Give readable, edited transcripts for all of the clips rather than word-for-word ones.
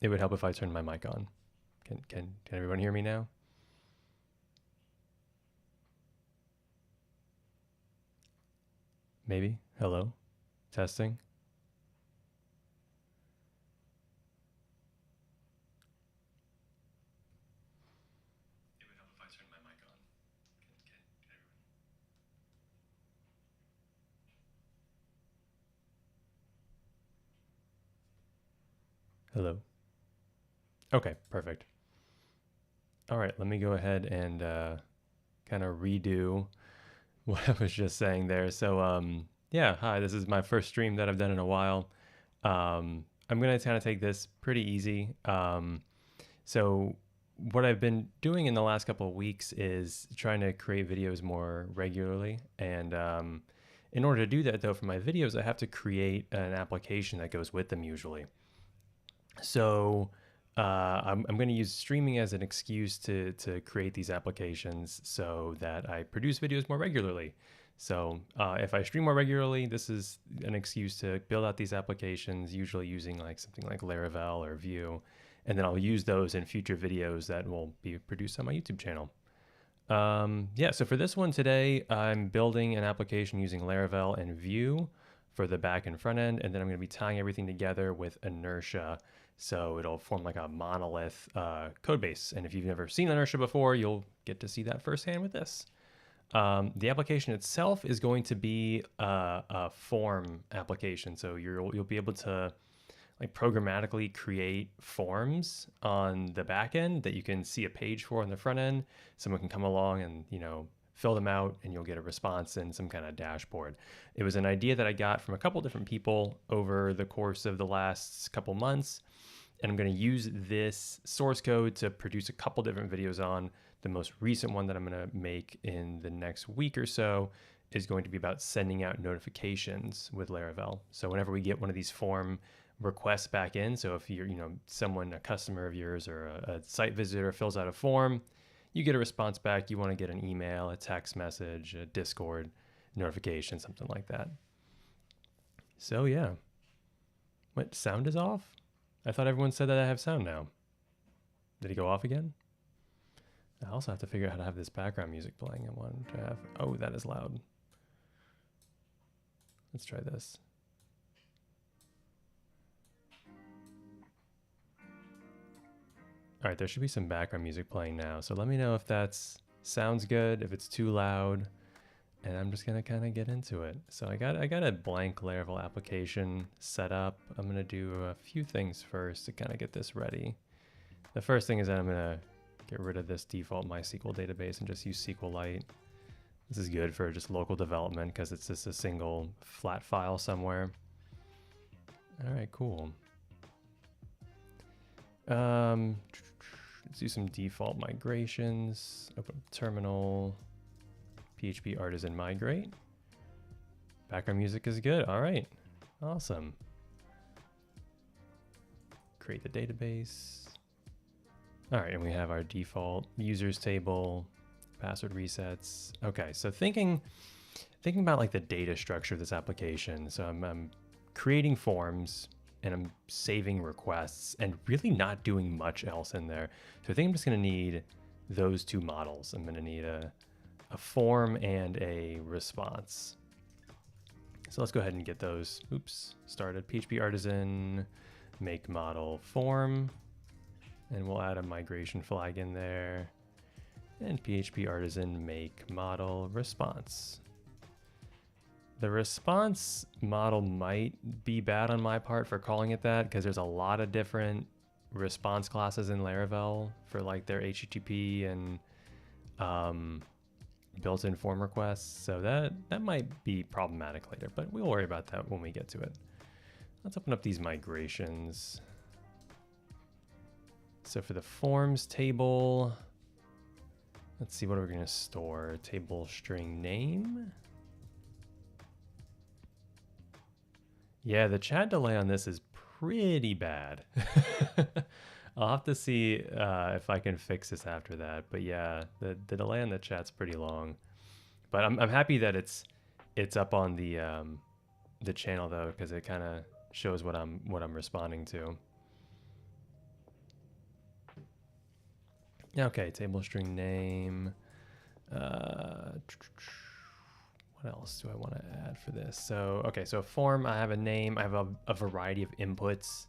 It would help if I turned my mic on. Can everyone hear me now? Maybe. Hello? Testing. It would help if I turned my mic on. Hello? Okay, perfect. All right, let me go ahead and kind of redo what I was just saying there. So yeah, hi, this is my first stream that I've done in a while. I'm going to kind of take this pretty easy. So what I've been doing in the last couple of weeks is trying to create videos more regularly. And in order to do that, though, for my videos, I have to create an application that goes with them usually. So I'm going to use streaming as an excuse to create these applications so that I produce videos more regularly. So if I stream more regularly, this is an excuse to build out these applications, usually using like something like Laravel or Vue, and then I'll use those in future videos that will be produced on my YouTube channel. Yeah, so for this one today, I'm building an application using Laravel and Vue for the back and front end, and then I'm going to be tying everything together with Inertia. So it'll form like a monolith code base. And if you've never seen Inertia before, you'll get to see that firsthand with this. The application itself is going to be a form application. So you'll be able to like programmatically create forms on the back end that you can see a page for on the front end. Someone can come along and, fill them out and you'll get a response and some kind of dashboard. It was an idea that I got from a couple different people over the course of the last couple months. And I'm going to use this source code to produce a couple different videos on. The most recent one that I'm going to make in the next week or so is going to be about sending out notifications with Laravel. So whenever we get one of these form requests back in, so if you're, someone, a customer of yours or a site visitor fills out a form, you get a response back. You want to get an email, a text message, a Discord notification, something like that. So yeah. What, sound is off? I thought everyone said that I have sound now. Did he go off again? I also have to figure out how to have this background music playing. I want to have, oh, that is loud. Let's try this. All right, there should be some background music playing now. So let me know if that's sounds good, if it's too loud, and I'm just gonna kind of get into it. So I got a blank Laravel application set up. I'm gonna do a few things first to kind of get this ready. The first thing is that I'm gonna get rid of this default MySQL database and just use SQLite. This is good for just local development because it's just a single flat file somewhere. All right, cool. Let's do some default migrations. Open terminal, PHP artisan migrate. Background music is good. All right, awesome. Create the database. All right, and we have our default users table, password resets. Okay, so thinking about like the data structure of this application. So I'm creating forms and I'm saving requests and really not doing much else in there. So I think I'm just gonna need those two models. I'm gonna need a form and a response. So let's go ahead and get those, started. PHP artisan, make model form, and we'll add a migration flag in there. And PHP artisan make model response. The response model might be bad on my part for calling it that because there's a lot of different response classes in Laravel for like their HTTP and built-in form requests. So that might be problematic later, but we'll worry about that when we get to it. Let's open up these migrations. So for the forms table, let's see what we're going to store. Table string name. Yeah, the chat delay on this is pretty bad. I'll have to see if I can fix this after that. But yeah, the delay on the chat's pretty long. But I'm happy that it's up on the channel though, because it kind of shows what I'm responding to. Yeah, okay, table string name. What else do I want to add for this? So, okay, so a form, I have a name, I have a variety of inputs.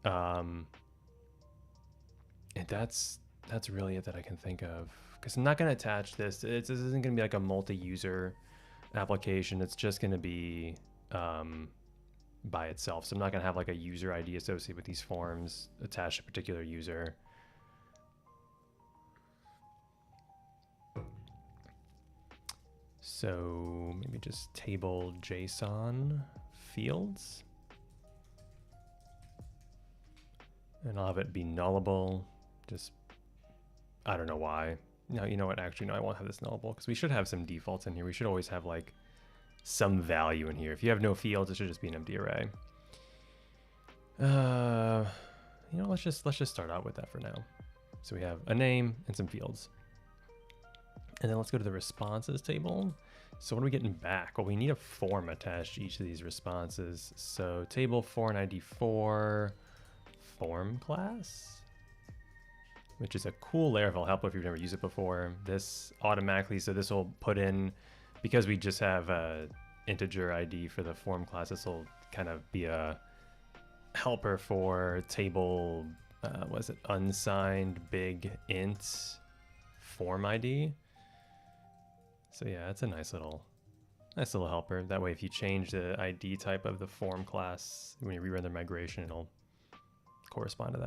And that's really it that I can think of. Because I'm not going to attach this. This isn't going to be like a multi-user application. It's just going to be by itself. So I'm not going to have like a user ID associated with these forms attached to a particular user. So maybe just table JSON fields. And I'll have it be nullable. Just, I don't know why. No, you know what? Actually, no, I won't have this nullable because we should have some defaults in here. We should always have like some value in here. If you have no fields, it should just be an empty array. You know, let's just start out with that for now. So we have a name and some fields. And then let's go to the responses table. So what are we getting back? Well, we need a form attached to each of these responses. So table for an ID for form class, which is a cool Laravel helper if you've never used it before. This automatically, so this will put in, because we just have a integer ID for the form class, this will kind of be a helper for table, was it unsigned big int form ID. So yeah, it's a nice little helper. That way, if you change the ID type of the form class, when you rerun the migration, it'll correspond to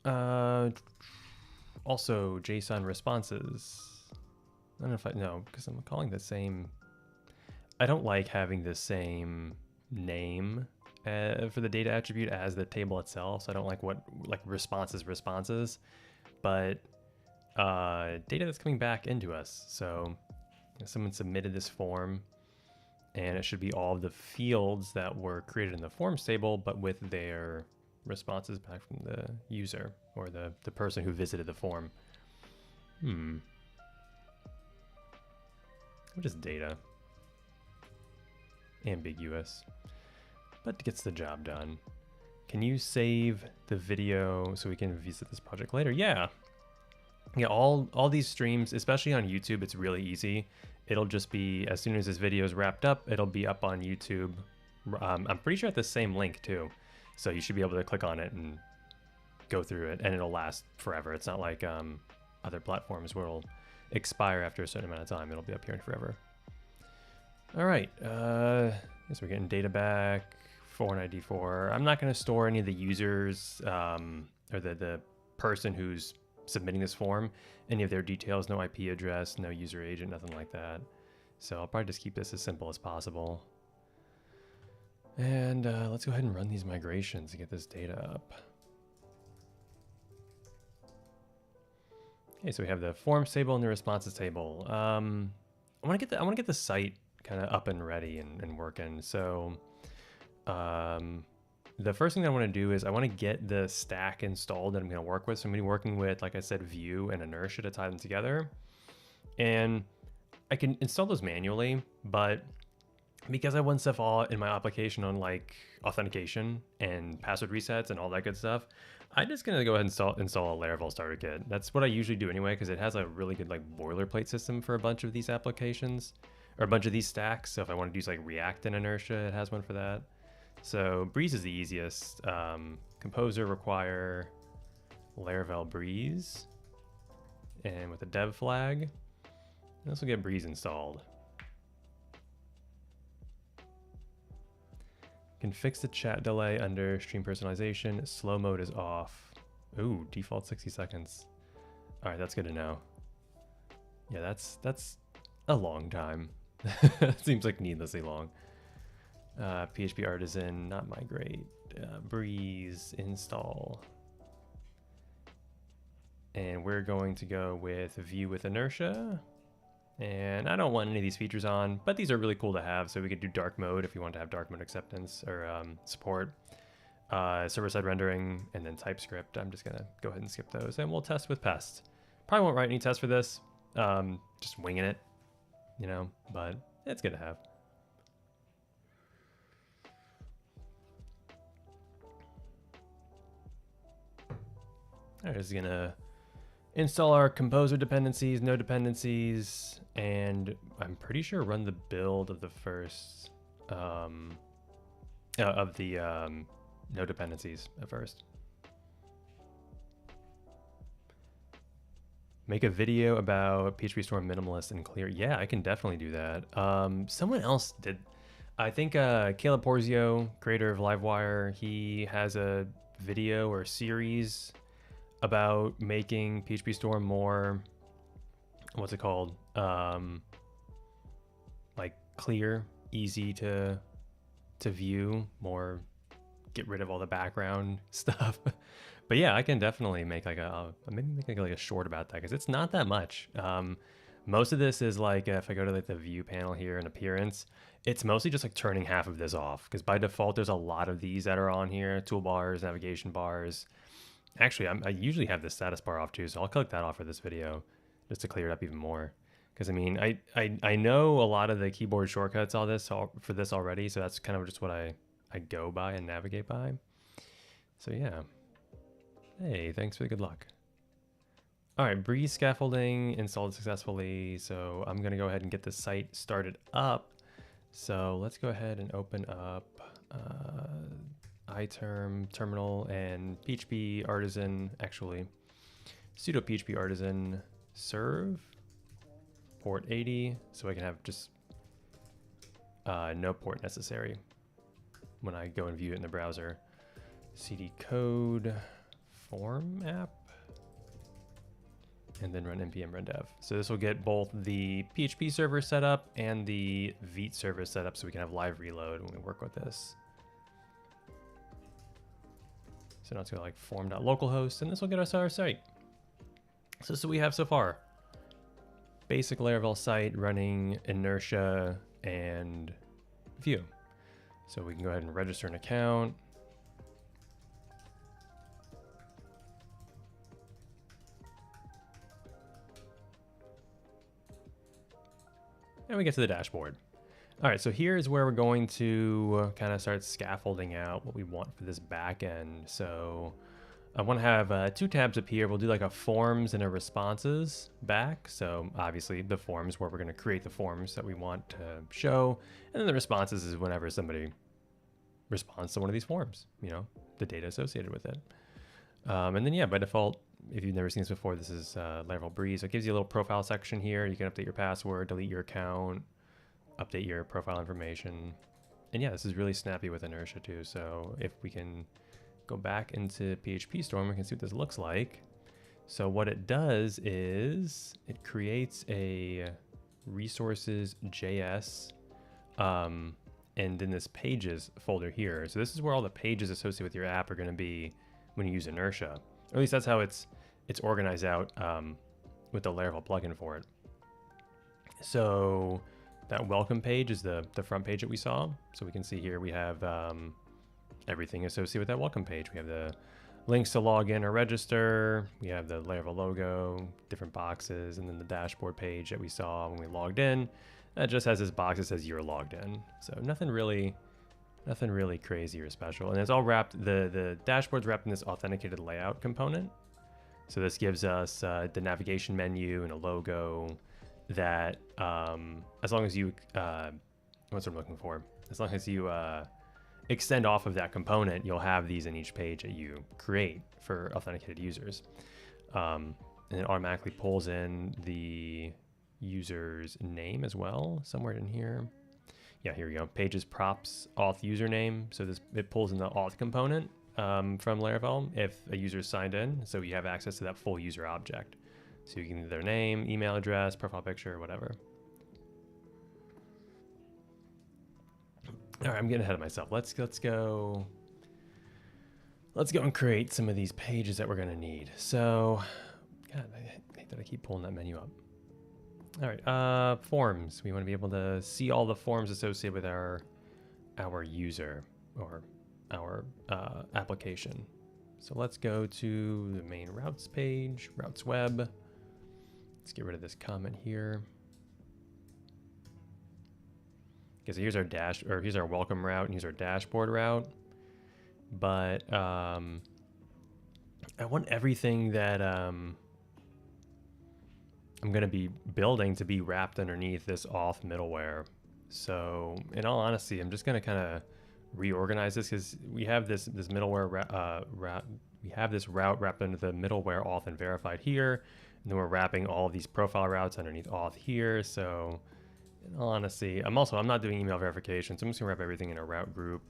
that. Also, JSON responses. I don't know if no, because I'm calling the same. I don't like having the same name for the data attribute as the table itself. So I don't like responses, but data that's coming back into us. So someone submitted this form, and it should be all of the fields that were created in the forms table, but with their responses back from the user or the person who visited the form. What is data? Ambiguous, but gets the job done. Can you save the video so we can visit this project later? Yeah, all these streams, especially on YouTube, it's really easy. It'll just be, as soon as this video is wrapped up, it'll be up on YouTube. I'm pretty sure at the same link too. So you should be able to click on it and go through it, and it'll last forever. It's not like other platforms where it'll expire after a certain amount of time. It'll be up here forever. All right, so we're getting data back, for an ID for. I'm not going to store any of the users or the person who's submitting this form, any of their details, no IP address, no user agent, nothing like that. So I'll probably just keep this as simple as possible. And let's go ahead and run these migrations to get this data up. Okay, so we have the forms table and the responses table. I want to get the site kind of up and ready and working. So the first thing I want to do is I want to get the stack installed that I'm going to work with. So I'm going to be working with, like I said, Vue and Inertia to tie them together. And I can install those manually, but because I want stuff all in my application on like authentication and password resets and all that good stuff, I'm just going to go ahead and install a Laravel starter kit. That's what I usually do anyway, because it has a really good like boilerplate system for a bunch of these applications or a bunch of these stacks. So if I want to use like React and Inertia, it has one for that. So Breeze is the easiest. Composer require Laravel Breeze, and with a dev flag, this will get Breeze installed. Can fix the chat delay under stream personalization. Slow mode is off. Ooh, default 60 seconds. All right, that's good to know. Yeah, that's a long time. Seems like needlessly long. PHP artisan, not migrate. Breeze install. And we're going to go with Vue with Inertia. And I don't want any of these features on, but these are really cool to have. So we could do dark mode if you want to have dark mode acceptance or support. Server-side rendering, and then TypeScript. I'm just going to go ahead and skip those, and we'll test with pest. Probably won't write any tests for this. Just winging it, you know, but it's good to have. All right, just going to install our composer dependencies, node dependencies, and I'm pretty sure run the build of the first node dependencies at first. Make a video about PHP Storm minimalist and clear. Yeah, I can definitely do that. Someone else did. I think Caleb Porzio, creator of Livewire, he has a video or series about making PHP Storm more, what's it called? Like clear, easy to view, more get rid of all the background stuff. But yeah, I can definitely make like maybe make like a short about that because it's not that much. Most of this is like if I go to like the view panel here in appearance, it's mostly just like turning half of this off because by default there's a lot of these that are on here: toolbars, navigation bars. Actually, I usually have the status bar off too, so I'll click that off for this video just to clear it up even more. Because I mean, I know a lot of the keyboard shortcuts for this already, so that's kind of just what I go by and navigate by. So yeah. Hey, thanks for the good luck. All right, Breeze scaffolding installed successfully. So I'm gonna go ahead and get the site started up. So let's go ahead and open up iTerm terminal and PHP artisan, actually sudo PHP artisan serve port 80. So I can have just no port necessary when I go and view it in the browser. CD code form app, and then run npm run dev. So this will get both the PHP server set up and the Vite server set up so we can have live reload when we work with this. So now it's going to like form.localhost, and this will get us our site. So this is what we have so far. Basic Laravel site running Inertia and Vue. So we can go ahead and register an account. And we get to the dashboard. All right, so here's where we're going to kind of start scaffolding out what we want for this backend. So I want to have 2 tabs up here. We'll do like a forms and a responses back. So obviously the forms where we're going to create the forms that we want to show. And then the responses is whenever somebody responds to one of these forms, you know, the data associated with it. And then yeah, by default, if you've never seen this before, this is Laravel Breeze. So it gives you a little profile section here. You can update your password, delete your account, update your profile information. And yeah, this is really snappy with Inertia too. So if we can go back into PHP Storm, we can see what this looks like. So what it does is it creates a resources.js and then this pages folder here. So this is where all the pages associated with your app are going to be when you use Inertia. Or at least that's how it's organized out with the Laravel plugin for it. So that welcome page is the front page that we saw. So we can see here we have everything associated with that welcome page. We have the links to log in or register. We have the Laravel logo, different boxes, and then the dashboard page that we saw when we logged in. That just has this box that says you're logged in. So nothing really crazy or special. And it's all wrapped, the dashboard's wrapped in this authenticated layout component. So this gives us the navigation menu and a logo that as long as you, what's what I'm looking for? As long as you extend off of that component, you'll have these in each page that you create for authenticated users. And it automatically pulls in the user's name as well, somewhere in here. Yeah, here we go. Pages props auth username. So it pulls in the auth component from Laravel if a user is signed in. So you have access to that full user object. So you can do their name, email address, profile picture, whatever. All right, I'm getting ahead of myself. Let's go and create some of these pages that we're gonna need. So, God, I hate that I keep pulling that menu up. All right, forms. We want to be able to see all the forms associated with our user or our application. So let's go to the main routes page, routes web. Let's get rid of this comment here. Because here's our here's our welcome route and here's our dashboard route. But I want everything that I'm going to be building to be wrapped underneath this auth middleware. So in all honesty, I'm just going to kind of reorganize this because we have this middleware we have this route wrapped under the middleware auth and verified here, and then we're wrapping all of these profile routes underneath auth here. So in all honesty, I'm not doing email verification, so I'm just gonna wrap everything in a route group,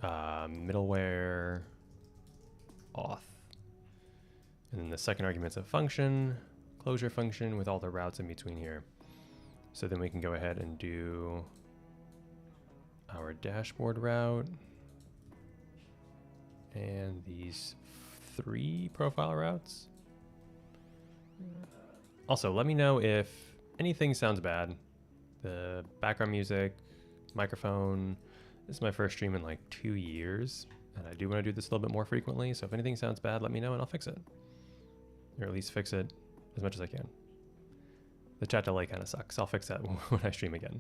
middleware auth, and then the second argument's a function, closure function with all the routes in between here. So then we can go ahead and do our dashboard route and these 3 profile routes. Also, let me know if anything sounds bad. The background music, microphone. This is my first stream in like 2 years, and I do want to do this a little bit more frequently. So if anything sounds bad, let me know and I'll fix it, or at least fix it as much as I can. The chat delay kind of sucks. I'll fix that when I stream again.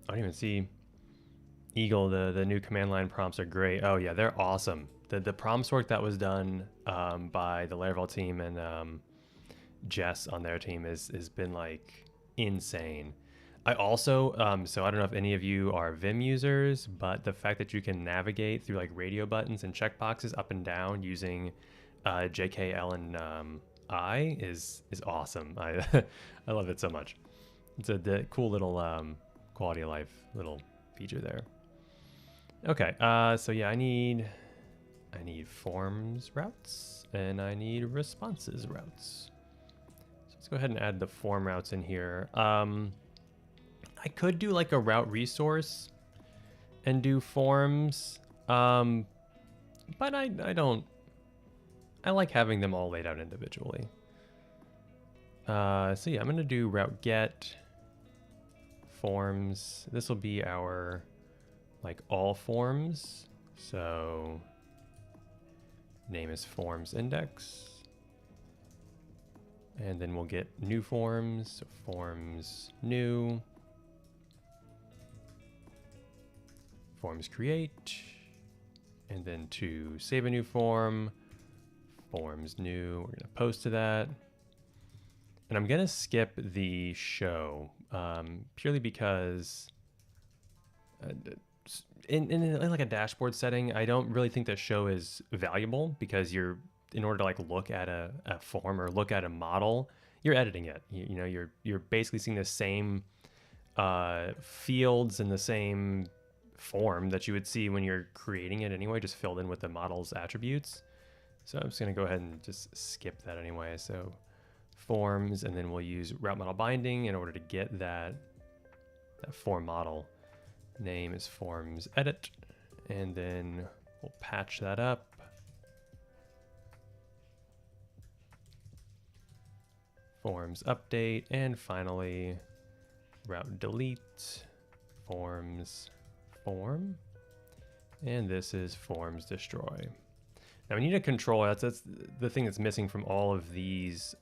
I don't even see Eagle. The new command line prompts are great. Oh yeah, they're awesome. The prompts work that was done by the Laravel team and Jess on their team has been like insane. I also, so I don't know if any of you are Vim users, but the fact that you can navigate through like radio buttons and checkboxes up and down using JKL and I is awesome. I love it so much. It's a cool little quality of life little feature there. Okay, so yeah, I need forms routes and I need responses routes. So let's go ahead and add the form routes in here. I could do like a route resource and do forms, but I don't. I like having them all laid out individually. So yeah, I'm gonna do route get forms. This will be our like all forms. So name is forms index, and then we'll get new forms. So forms new. Forms create, and then to save a new form, forms new, we're gonna post to that. And I'm gonna skip the show purely because in like a dashboard setting, I don't really think that show is valuable because in order to like look at a form or look at a model, you're editing it. You know, you're basically seeing the same fields and the same form that you would see when you're creating it anyway, just filled in with the model's attributes. So I'm just going to go ahead and just skip that anyway. So forms, and then we'll use route model binding in order to get that form model. Name is forms edit, and then we'll patch that up. Forms update, and finally route delete, forms form, and this is forms destroy. Now we need a controller. That's the thing that's missing from all of these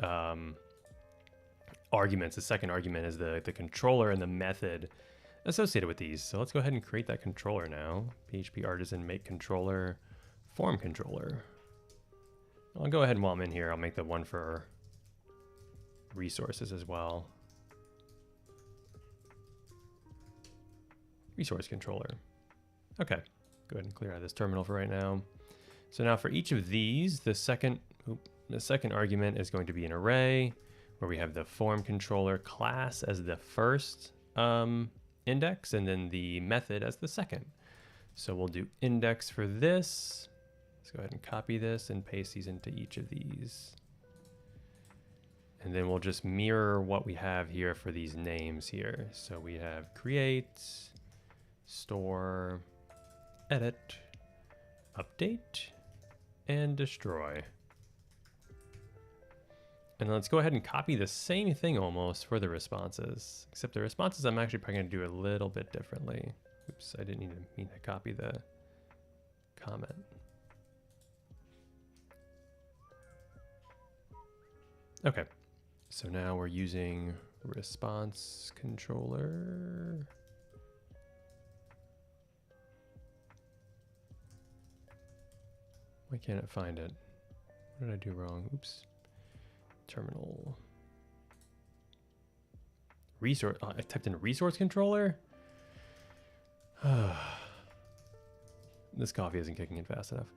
arguments. The second argument is the controller and the method associated with these. So let's go ahead and create that controller now. PHP artisan make controller form controller. I'll go ahead and while I'm in here, I'll make the one for resources as well. Resource controller. Okay, go ahead and clear out this terminal for right now. So now for each of these, the second argument is going to be an array where we have the form controller class as the first index and then the method as the second. So we'll do index for this. Let's go ahead and copy this and paste these into each of these. And then we'll just mirror what we have here for these names here. So we have create, store, edit, update, and destroy. And let's go ahead and copy the same thing almost for the responses, except the responses I'm actually probably going to do a little bit differently. Oops, I didn't mean to copy the comment. Okay, so now we're using response controller. Why can't it find it? What did I do wrong? Oops. Terminal. Resource. Oh, I typed in resource controller. This coffee isn't kicking in fast enough.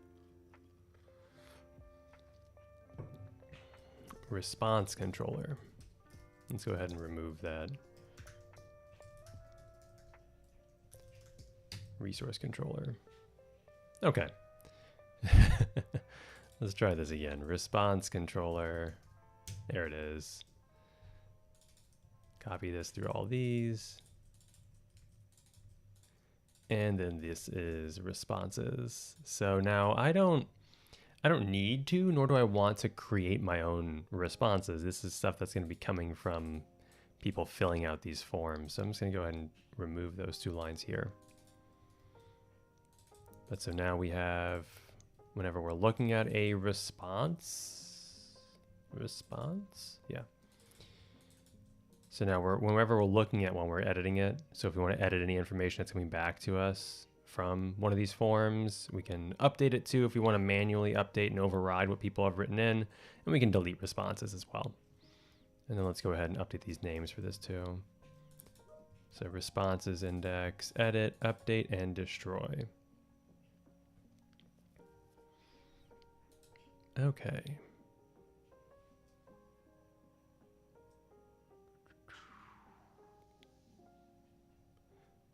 Response controller. Let's go ahead and remove that. Resource controller. Okay. Let's try this again. Response controller. There it is. Copy this through all these. And then this is responses. So now I don't need to, nor do I want to create my own responses. This is stuff that's going to be coming from people filling out these forms. So I'm just going to go ahead and remove those 2 lines here. But so now we have, whenever we're looking at a response, yeah. So now whenever we're looking at when we're editing it, so if we want to edit any information that's coming back to us from one of these forms, we can update it too if we want to manually update and override what people have written in, and we can delete responses as well. And then let's go ahead and update these names for this too. So responses index, edit, update, and destroy. Okay.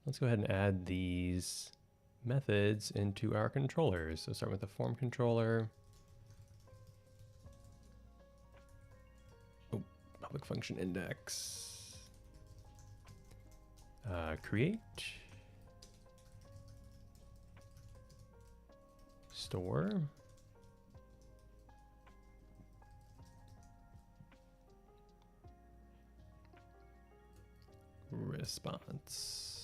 Let's go ahead and add these methods into our controllers. So start with the form controller. Oh, public function index. Create. Store. Response.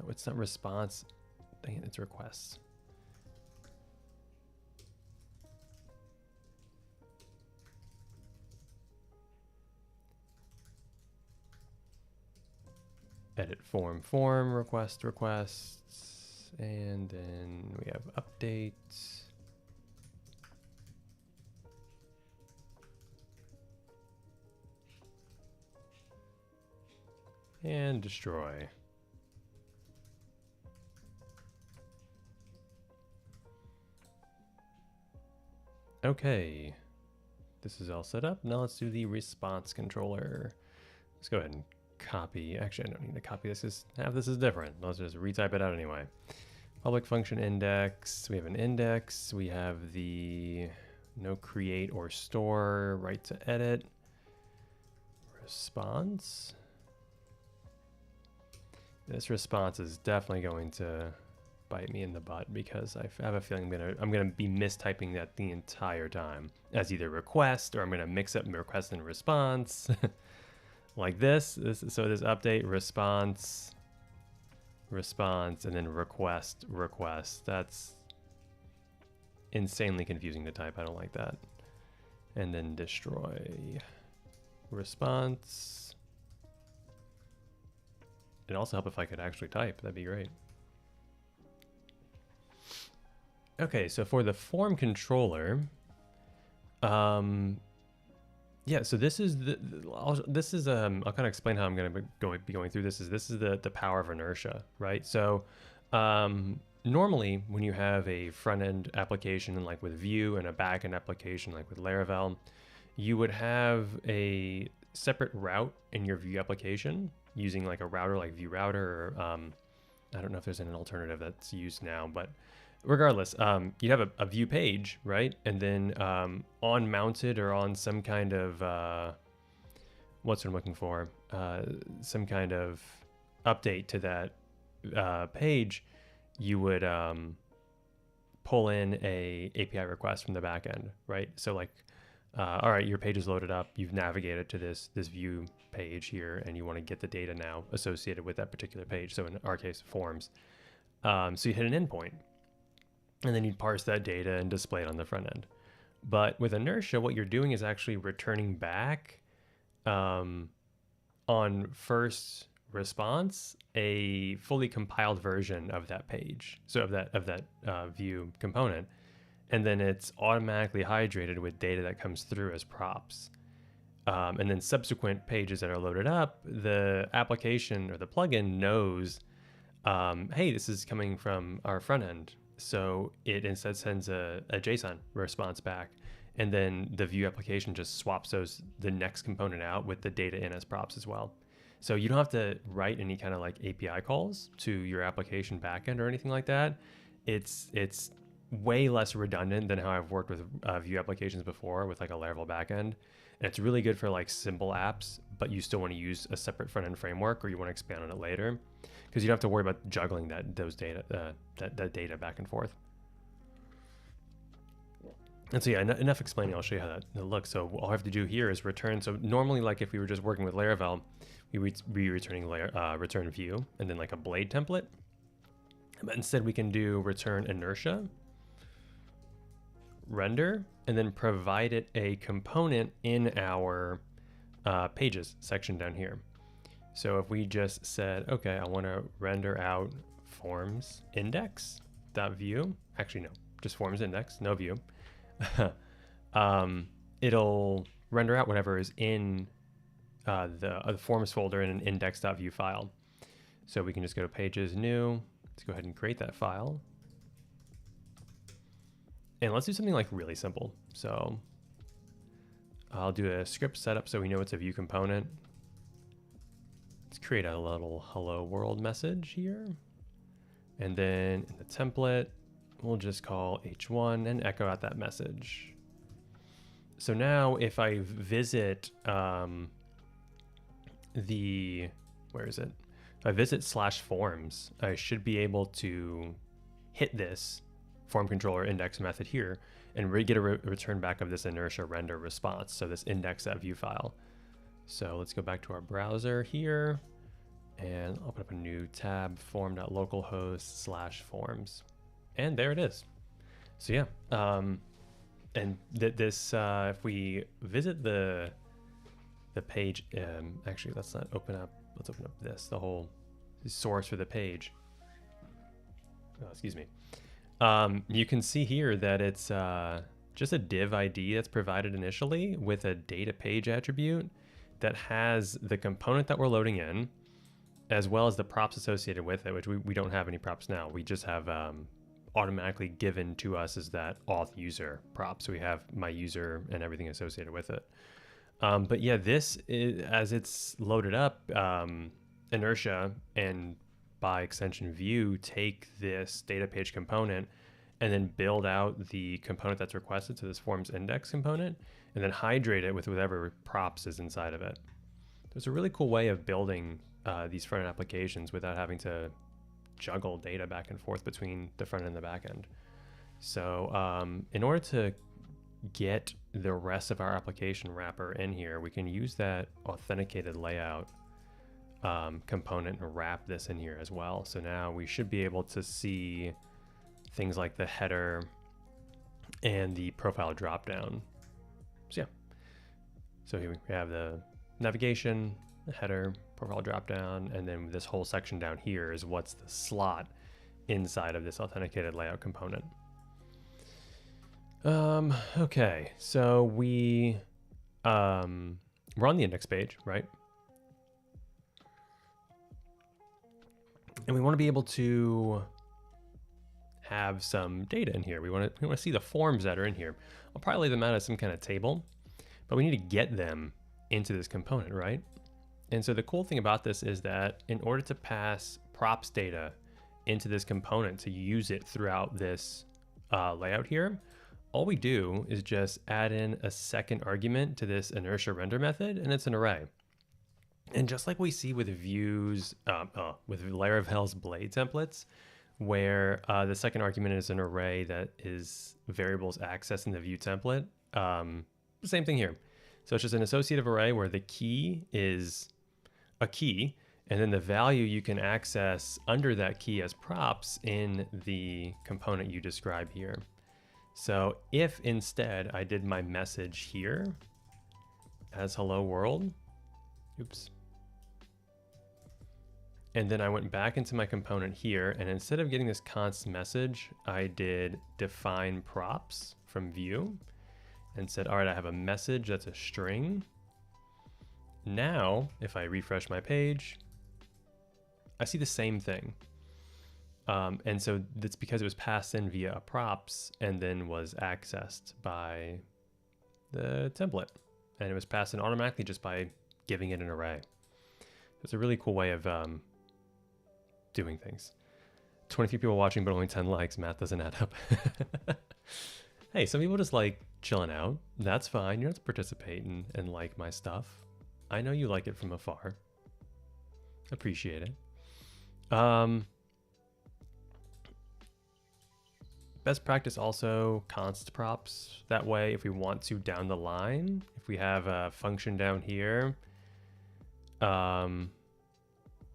No, it's not response. Dang it, it's requests. Edit form, request, requests. And then we have update. And destroy. Okay, this is all set up. Now let's do the response controller. Let's go ahead and copy. Actually, I don't need to copy this because half this is different. Let's just retype it out anyway. Public function index. We have an index. We have the no create or store, right to edit. Response. This response is definitely going to bite me in the butt because I have a feeling I'm gonna be mistyping that the entire time as either request, or I'm gonna mix up request and response like this. So this update response, and then request. That's insanely confusing to type. I don't like that. And then destroy response. It'd also help if I could actually type. That'd be great. Okay, so for the form controller, yeah, so this is I'll kind of explain how I'm going to be going through this. This is the power of inertia, right? So normally when you have a front end application like with Vue and a back end application like with Laravel, you would have a separate route in your Vue application using like a router like Vue router, or I don't know if there's an alternative that's used now, but regardless, you'd have a Vue page, right? And then on mounted or on some kind of, what's what I'm looking for, some kind of update to that page, you would pull in a API request from the backend, right? So like, all right, your page is loaded up. You've navigated to this Vue page here, and you want to get the data now associated with that particular page. So in our case, forms. So you hit an endpoint, and then you'd parse that data and display it on the front end. But with inertia, what you're doing is actually returning back on first response a fully compiled version of that page, so of that Vue component. and then it's automatically hydrated with data that comes through as props. And then subsequent pages that are loaded up, the application or the plugin knows, hey, this is coming from our front end. So it instead sends a JSON response back. And then the Vue application just swaps the next component out with the data in as props as well. So you don't have to write any kind of like API calls to your application backend or anything like that. It's way less redundant than how I've worked with Vue applications before with like a Laravel backend. And it's really good for like simple apps, but you still want to use a separate front end framework or you want to expand on it later, because you don't have to worry about juggling that data back and forth. And so yeah, enough explaining. I'll show you how that looks. So all I have to do here is return. So normally, like if we were just working with Laravel, we would be returning return Vue and then like a blade template. But instead we can do return inertia, render, and then provide it a component in our pages section down here. So if we just said, okay, I want to render out forms index.view, actually no, just forms index, no view. It'll render out whatever is in the forms folder in an index.view file. So we can just go to pages, new, let's go ahead and create that file. And let's do something like really simple. So I'll do a script setup so we know it's a Vue component. Let's create a little hello world message here. And then in the template, we'll just call h1 and echo out that message. So now if I visit where is it? If I visit /forms, I should be able to hit this form controller index method here and get a return back of this inertia render response. So this index.view file. So let's go back to our browser here and open up a new tab, form.localhost/forms. And there it is. So yeah, and if we visit the page, actually let's not open up, let's open up the whole source for the page. Oh, excuse me. You can see here that it's just a div ID that's provided initially with a data page attribute that has the component that we're loading in, as well as the props associated with it, which we don't have any props now. We just have automatically given to us as that auth user prop. So we have my user and everything associated with it. But yeah, this is, as it's loaded up, Inertia and by extension Vue take this data page component and then build out the component that's requested, so this forms index component, and then hydrate it with whatever props is inside of it. So it's a really cool way of building these front-end applications without having to juggle data back and forth between the front end and the back end. So in order to get the rest of our application wrapper in here, we can use that authenticated layout component and wrap this in here as well. So now we should be able to see things like the header and the profile dropdown. So yeah, so here we have the navigation, the header, profile dropdown, and then this whole section down here is what's the slot inside of this authenticated layout component. Okay, so we're on the index page, right? And we want to be able to have some data in here. We want to see the forms that are in here. I'll probably lay them out as some kind of table, but we need to get them into this component, right? And so the cool thing about this is that in order to pass props data into this component to use it throughout this layout here, all we do is just add in a second argument to this inertia render method, and it's an array. And just like we see with Vue's, with Laravel's blade templates, where the second argument is an array that is variables accessed in the Vue template, same thing here. So it's just an associative array where the key is a key, and then the value you can access under that key as props in the component you describe here. So if instead I did my message here as hello world, oops, And then I went back into my component here, and instead of getting this const message, I did define props from Vue and said, all right, I have a message that's a string. Now, if I refresh my page, I see the same thing. And so that's because it was passed in via a props and then was accessed by the template. And it was passed in automatically just by giving it an array. It's a really cool way of doing things. 23 people watching, but only 10 likes. Math doesn't add up. Hey, some people just like chilling out. That's fine. You don't have to participate and like my stuff. I know you like it from afar. Appreciate it. Best practice also const props. That way, if we want to down the line, if we have a function down here, oh,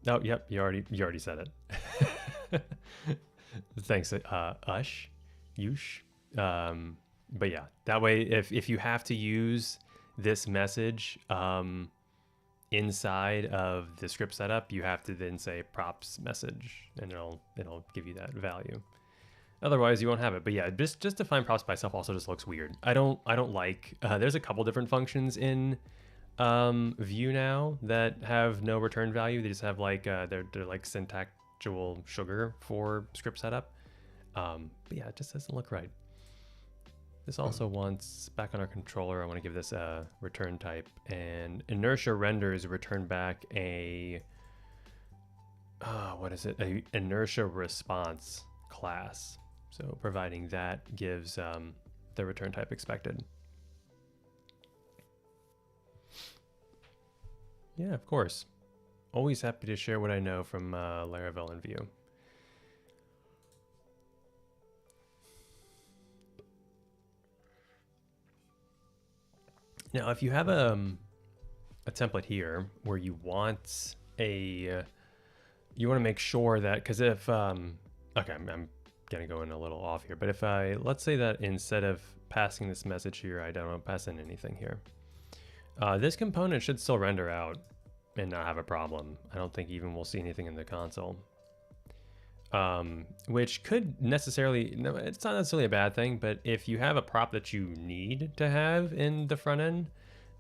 yep, you already said it. Thanks, Yush. But yeah, that way, if you have to use this message inside of the script setup, you have to then say props message, and it'll give you that value. Otherwise, you won't have it. But yeah, just define props by itself also just looks weird. I don't like. There's a couple different functions in Vue now that have no return value. They just have like they're like syntactual sugar for script setup. But yeah, it just doesn't look right. This also wants back on our controller. I want to give this a return type, and inertia renders return back a what is it? A inertia response class. So providing that gives the return type expected. Yeah, of course. Always happy to share what I know from Laravel and Vue. Now, if you have a template here where you want you want to make sure that, because if, okay, I'm going to go in a little off here, but if let's say that instead of passing this message here, I don't pass in anything here. This component should still render out and not have a problem. I don't think even we'll see anything in the console. Which could necessarily, no, it's not necessarily a bad thing, but if you have a prop that you need to have in the front end,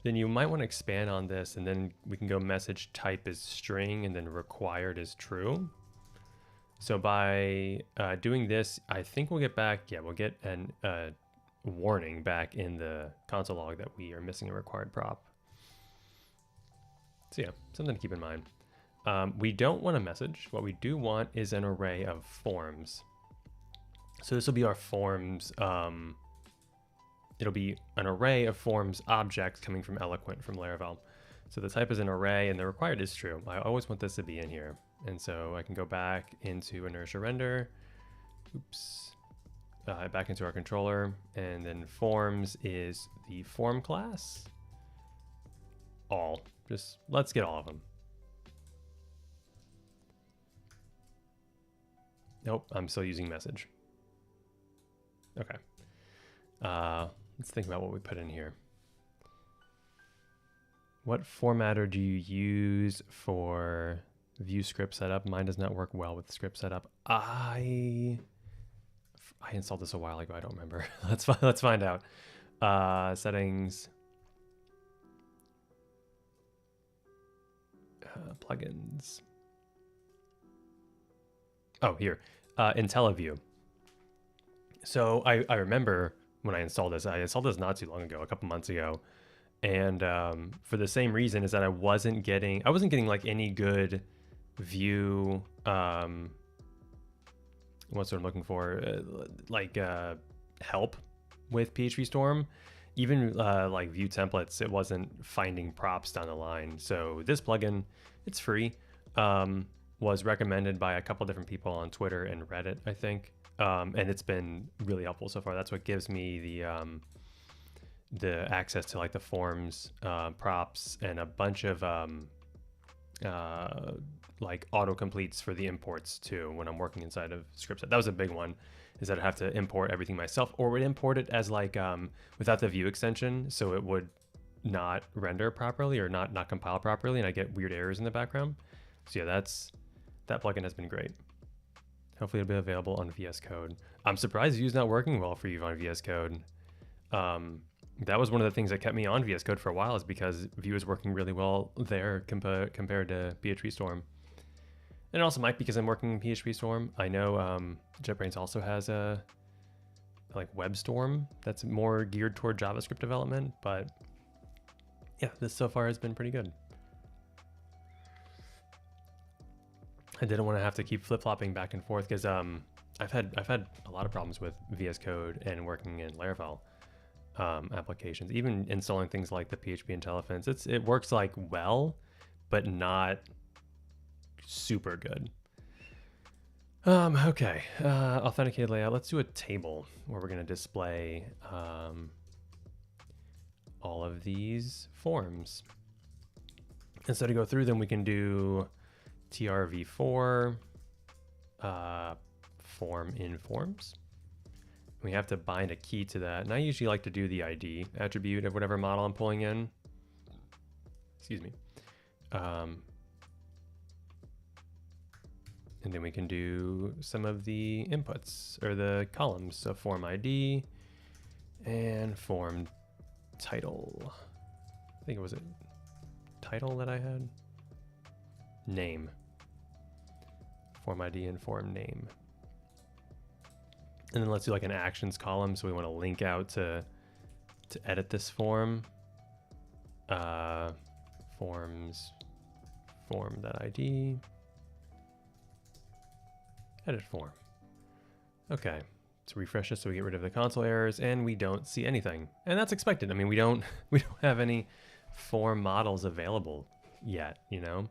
then you might want to expand on this, and then we can go message type is string and then required is true. So by doing this, I think we'll get back, yeah, we'll get a warning back in the console log that we are missing a required prop. So yeah, something to keep in mind. We don't want a message. What we do want is an array of forms. So this will be our forms. It'll be an array of forms objects coming from Eloquent from Laravel. So the type is an array and the required is true. I always want this to be in here. And so I can go back into inertia render. Oops. Back into our controller. And then forms is the form class. All. Just let's get all of them. Nope, I'm still using message. Okay. Let's think about what we put in here. What formatter do you use for Vue script setup? Mine does not work well with script setup. I installed this a while ago. I don't remember. Let's find out. Settings. Plugins. Oh, here. IntelliVue. So I remember when I installed this not too long ago, a couple months ago. And for the same reason is that I wasn't getting like any good Vue, what's what I'm looking for, help with PHP Storm. Even like Vue templates, it wasn't finding props down the line. So this plugin, it's free, was recommended by a couple different people on Twitter and Reddit, I think. And it's been really helpful so far. That's what gives me the access to like the forms, props, and a bunch of like autocompletes for the imports too when I'm working inside of scripts. That was a big one, is that I have to import everything myself, or would import it as like without the Vue extension, so it would not render properly or not compile properly, and I get weird errors in the background. So yeah, that plugin has been great. Hopefully it'll be available on VS Code. I'm surprised Vue's not working well for you on VS Code. That was one of the things that kept me on VS Code for a while, is because Vue is working really well there compared to PHP Storm. And it also might be because I'm working in PHP Storm. I know JetBrains also has a like WebStorm that's more geared toward JavaScript development, but yeah, this so far has been pretty good. I didn't want to have to keep flip-flopping back and forth because I've had a lot of problems with VS Code and working in Laravel applications, even installing things like the PHP IntelliFence. It works like well, but not super good. Okay, authenticated layout. Let's do a table where we're going to display all of these forms. And so to go through them, we can do trv4 form in forms. We have to bind a key to that. And I usually like to do the ID attribute of whatever model I'm pulling in. Excuse me. And then we can do some of the inputs or the columns. So form ID and form title. I think it was a title that I had. Name. Form ID and form name. And then let's do like an actions column. So we want to link out to edit this form. Forms form.id. Edit form. Okay, let's refresh this so we get rid of the console errors, and we don't see anything. And that's expected. I mean, we don't have any form models available yet, you know?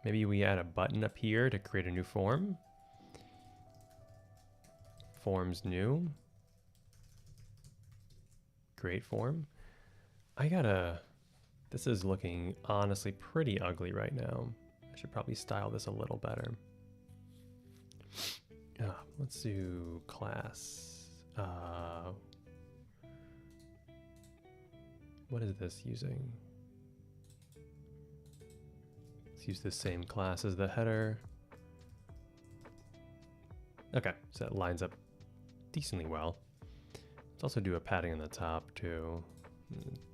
Maybe we add a button up here to create a new form. Forms new. Create form. This is looking honestly pretty ugly right now. I should probably style this a little better. Let's do class. What is this using? Let's use the same class as the header. Okay, so that lines up decently well. Let's also do a padding on the top too.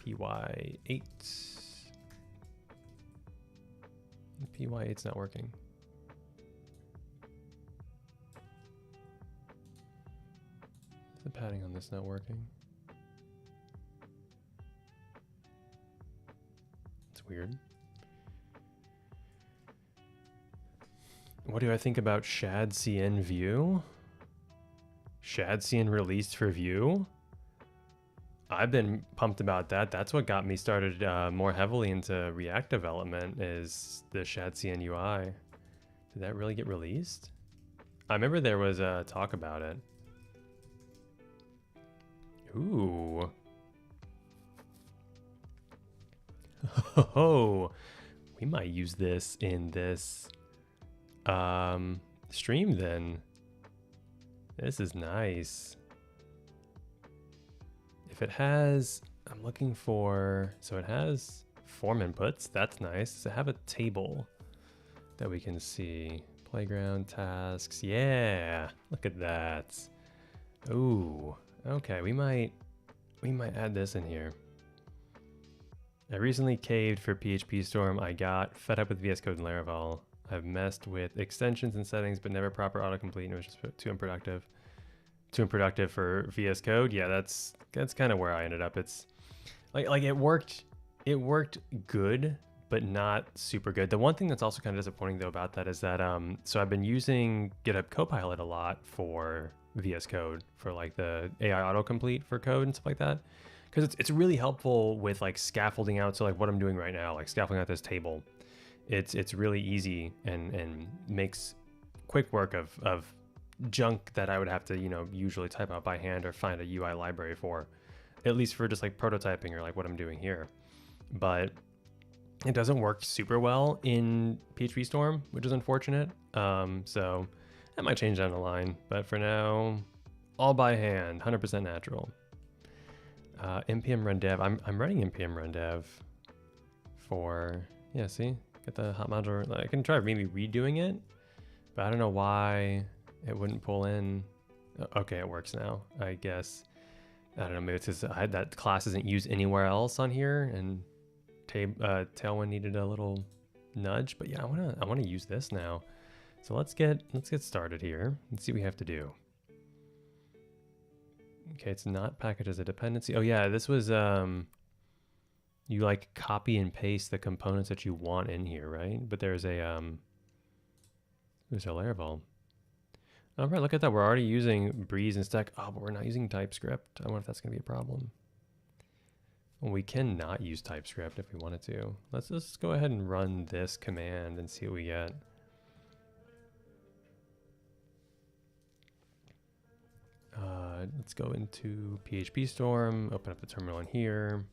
PY8. PY8's not working. Is the padding on this not working? It's weird. What do I think about Shadcn Vue? Shadcn released for Vue? I've been pumped about that. That's what got me started more heavily into React development, is the Shadcn UI. Did that really get released? I remember there was a talk about it. Ooh. Oh, we might use this in this stream then. This is nice. If it has, I'm looking for, so it has form inputs. That's nice. Does it have a table that we can see? Playground tasks. Yeah, look at that. Ooh, okay. We might add this in here. I recently caved for PHP Storm. I got fed up with VS Code and Laravel. I've messed with extensions and settings, but never proper autocomplete, and it was just too unproductive. Too unproductive for VS Code. Yeah, that's kind of where I ended up. It's like it worked good, but not super good. The one thing that's also kind of disappointing though about that is that so I've been using GitHub Copilot a lot for VS Code, for like the AI autocomplete for code and stuff like that, because it's really helpful with like scaffolding out. So like what I'm doing right now, like scaffolding out this table, it's really easy and makes quick work of junk that I would have to, you know, usually type out by hand or find a UI library for, at least for just like prototyping or like what I'm doing here. But it doesn't work super well in PHP Storm, which is unfortunate. So that might change down the line, but for now, all by hand, 100% natural. npm run dev. I'm running npm run dev for, yeah, see, Get the hot module. I can try maybe redoing it, but I don't know why it wouldn't pull in. Okay, it works now, I guess. I don't know, maybe it's because that class isn't used anywhere else on here, and Tailwind needed a little nudge. But yeah, I wanna use this now. So let's get started here and see what we have to do. Okay, it's not packaged as a dependency. Oh yeah, this was you like copy and paste the components that you want in here, right? But there's a Laravel. All right, look at that. We're already using Breeze and Stack. Oh, but we're not using TypeScript. I wonder if that's going to be a problem. Well, we can not use TypeScript if we wanted to. Let's just go ahead and run this command and see what we get. Let's go into PHP Storm, open up the terminal in here.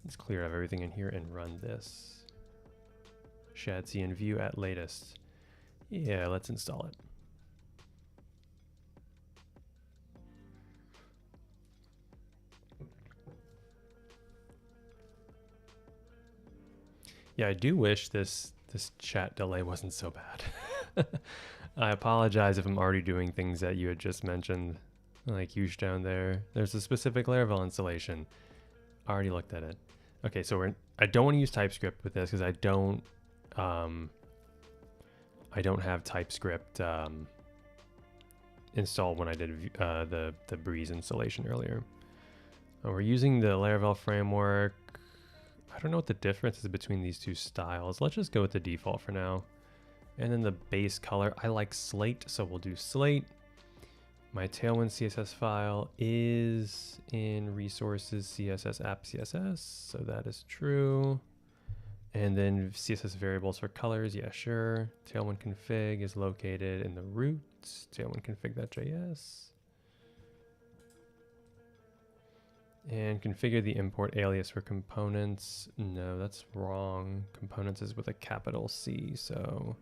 Let's clear out everything in here and run this. Shadcn Vue at latest. Yeah, let's install it. Yeah, I do wish this chat delay wasn't so bad. I apologize if I'm already doing things that you had just mentioned, like huge down there. There's a specific Laravel installation. I already looked at it. Okay, so I don't want to use TypeScript with this because I don't have TypeScript installed when I did the Breeze installation earlier. We're using the Laravel framework. I don't know what the difference is between these two styles. Let's just go with the default for now. And then the base color, I like slate, so we'll do slate. My Tailwind CSS file is in resources CSS app CSS, so that is true. And then CSS variables for colors, yeah, sure. Tailwind config is located in the root, Tailwind config.js. And configure the import alias for components. No, that's wrong. Components is with a capital C, so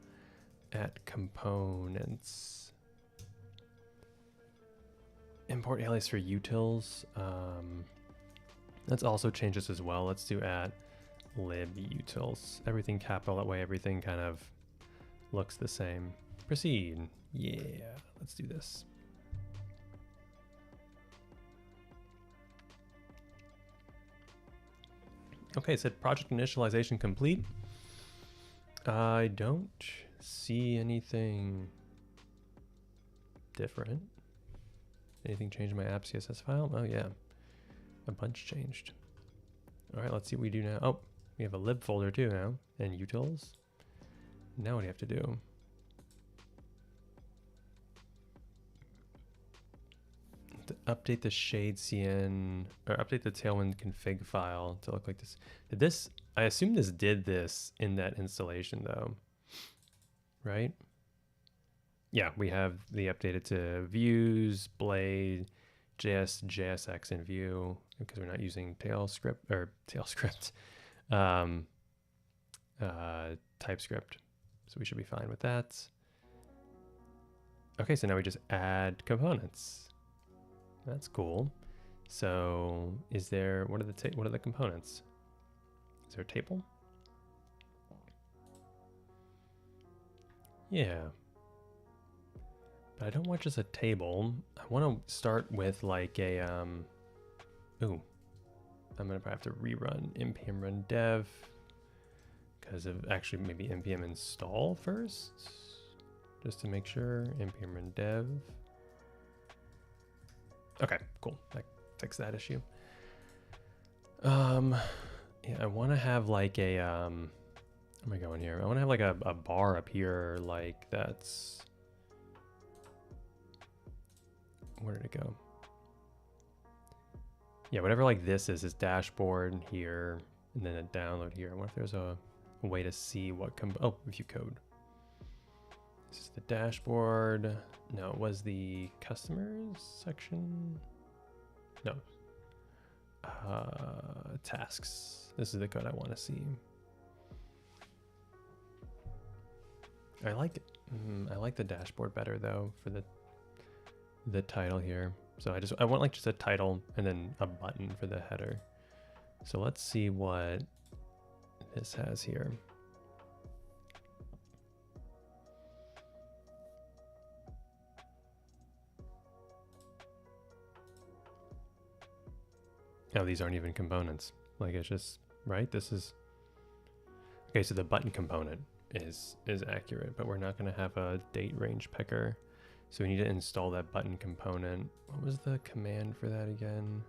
at components. Import alias for utils. Let's also change this as well. Let's do at libutils. Everything capital, that way everything kind of looks the same. Proceed. Yeah, let's do this. Okay, it said project initialization complete. I don't see anything different. Anything changed in my app CSS file? Oh yeah, a bunch changed. All right, let's see what we do now. Oh, we have a lib folder too now, and utils. Now what do you have to do? To update the Shadcn, or update the Tailwind config file to look like this. Did this, I assume this did this in that installation though, right? Yeah, we have the updated to views, Blade, JS, JSX, and Vue because we're not using TypeScript. So we should be fine with that. Okay, so now we just add components. That's cool. So is there, what are the components? Is there a table? Yeah. But I don't want just a table. I want to start with like a, ooh, I'm gonna probably have to rerun npm run dev because of actually maybe npm install first, just to make sure. Npm run dev. Okay, cool. That fixed that issue. Yeah, I want to have like a, where am I going here? I want to have like a bar up here, like that's, where did it go? Yeah, whatever like this is dashboard here, and then a download here. I wonder if there's a way to see what oh, if you code. This is the dashboard. No, it was the customers section. No. Tasks. This is the code I want to see. I like the dashboard better though for the title here. So I want like just a title and then a button for the header. So let's see what this has here. Oh, these aren't even components. Like it's just, right? This is, okay, so the button component is accurate, but we're not gonna have a date range picker. So we need to install that button component. What was the command for that again?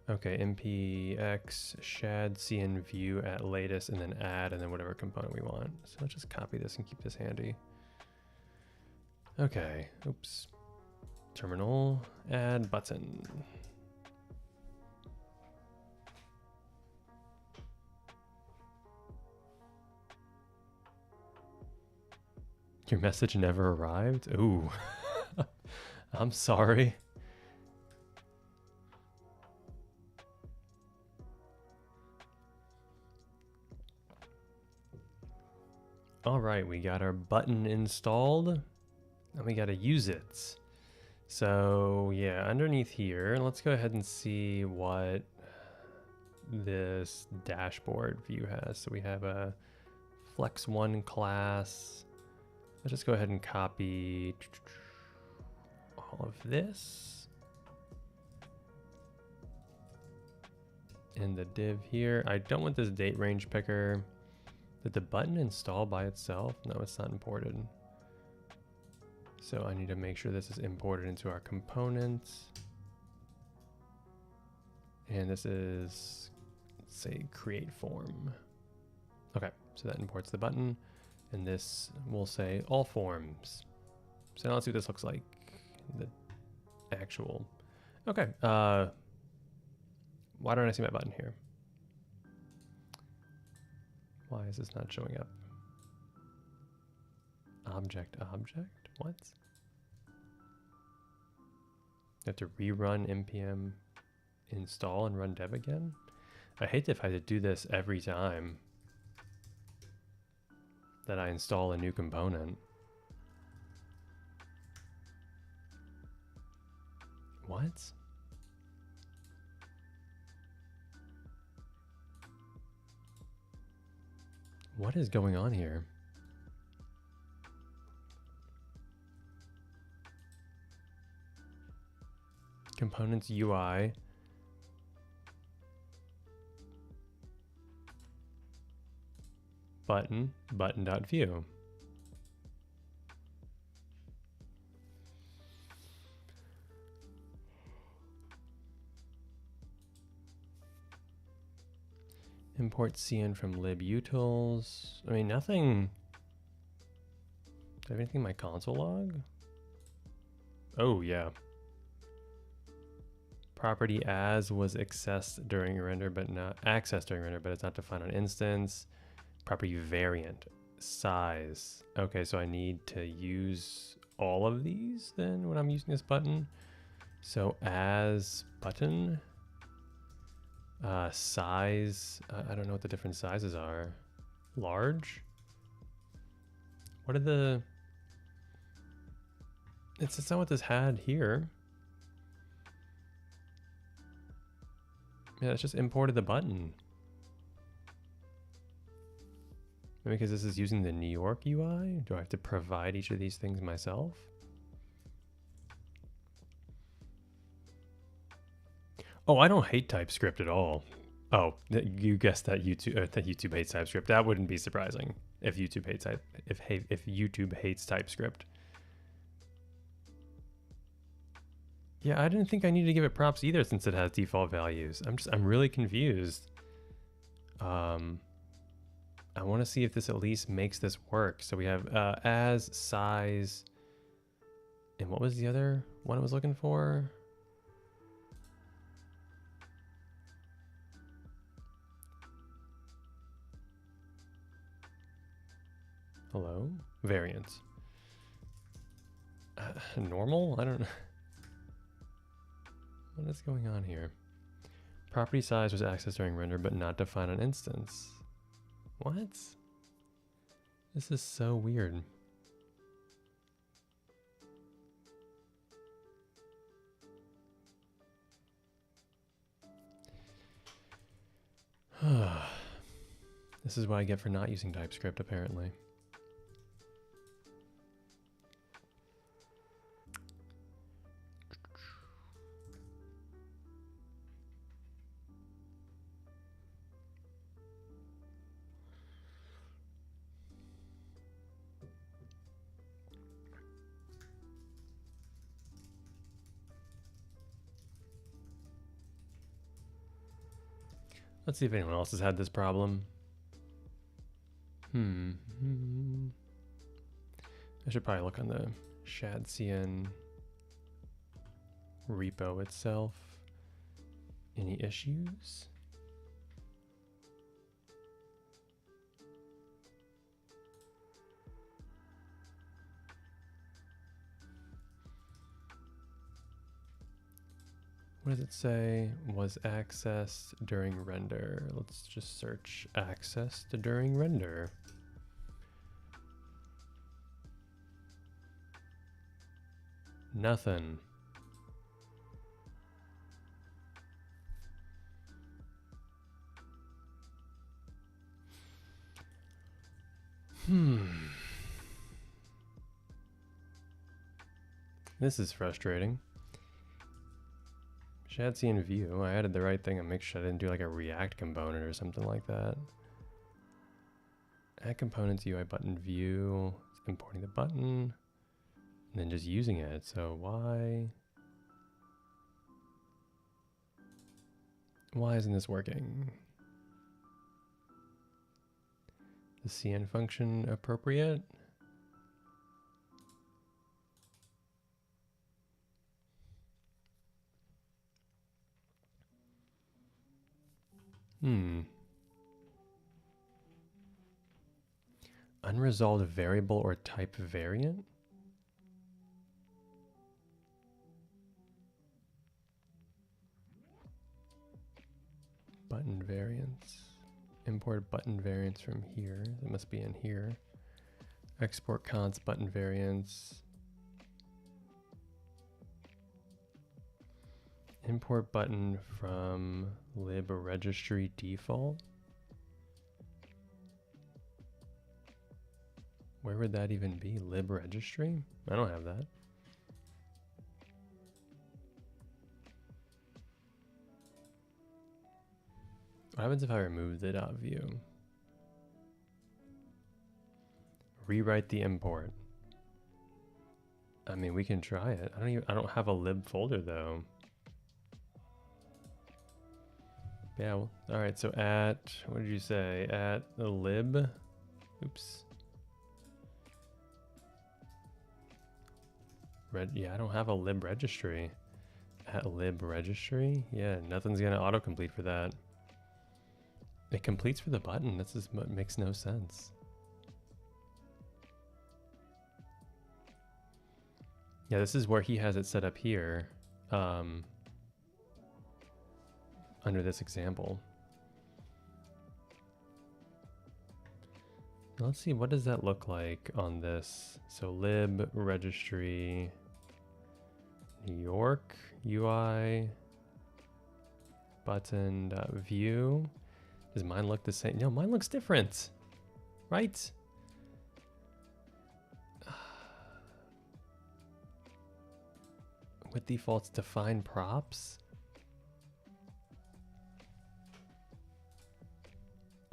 Okay, npx shadcn Vue at latest, and then add, and then whatever component we want. So let's just copy this and keep this handy. Okay, oops. Terminal, add button. Your message never arrived? Ooh. I'm sorry. All right, we got our button installed and we got to use it. So yeah, underneath here, let's go ahead and see what this dashboard view has. So we have a flex1 class. Let's just go ahead and copy all of this in the div here. I don't want this date range picker. Did the button install by itself? No, it's not imported. So I need to make sure this is imported into our components. And this is, let's say, create form. Okay, so that imports the button. And this will say all forms. So now let's see what this looks like. The actual. Okay. Why don't I see my button here? Why is this not showing up? Object. What? You have to rerun npm install and run dev again? I hate if I had to do this every time that I install a new component. What? What is going on here? Components UI. Button.view. Import cn from libutils. I mean, nothing. Do I have anything in my console log? Oh, yeah. Property as was accessed during render, but not accessed during render, but it's not defined on instance. Property variant, size. Okay, so I need to use all of these then when I'm using this button. So as button, size, I don't know what the different sizes are. Large? What are the, it's not what this had here. Yeah, it's just imported the button. Maybe because this is using the New York UI? Do I have to provide each of these things myself? Oh, I don't hate TypeScript at all. Oh, you guessed that YouTube hates TypeScript. That wouldn't be surprising if YouTube hates if YouTube hates TypeScript. Yeah, I didn't think I needed to give it props either since it has default values. I'm really confused. I want to see if this at least makes this work. So we have as, size, and what was the other one I was looking for? Hello? Variance. Normal? I don't know. What is going on here? Property size was accessed during render, but not defined on instance. What? This is so weird. This is what I get for not using TypeScript, apparently. Let's see if anyone else has had this problem. I should probably look on the Shadcn repo itself. Any issues? What does it say? Was accessed during render. Let's just search accessed during render. Nothing. This is frustrating. Shadcn Vue, I added the right thing and make sure I didn't do like a React component or something like that. Add components UI button view, it's importing the button, and then just using it. So why isn't this working? The CN function appropriate? Unresolved variable or type variant? Button variants. Import button variants from here. It must be in here. Export const button variants. Import button from lib registry default. Where would that even be? Lib registry? I don't have that. What happens if I remove the .view? Rewrite the import. I mean, we can try it. I don't have a lib folder though. Yeah, well, all right, so at, what did you say? At the lib, oops. Yeah, I don't have a lib registry. At lib registry? Yeah, nothing's gonna autocomplete for that. It completes for the button, this is what makes no sense. Yeah, this is where he has it set up here. Under this example. Let's see, what does that look like on this? So lib registry New York UI button.view. Does mine look the same? No, mine looks different, right? With defaults define props.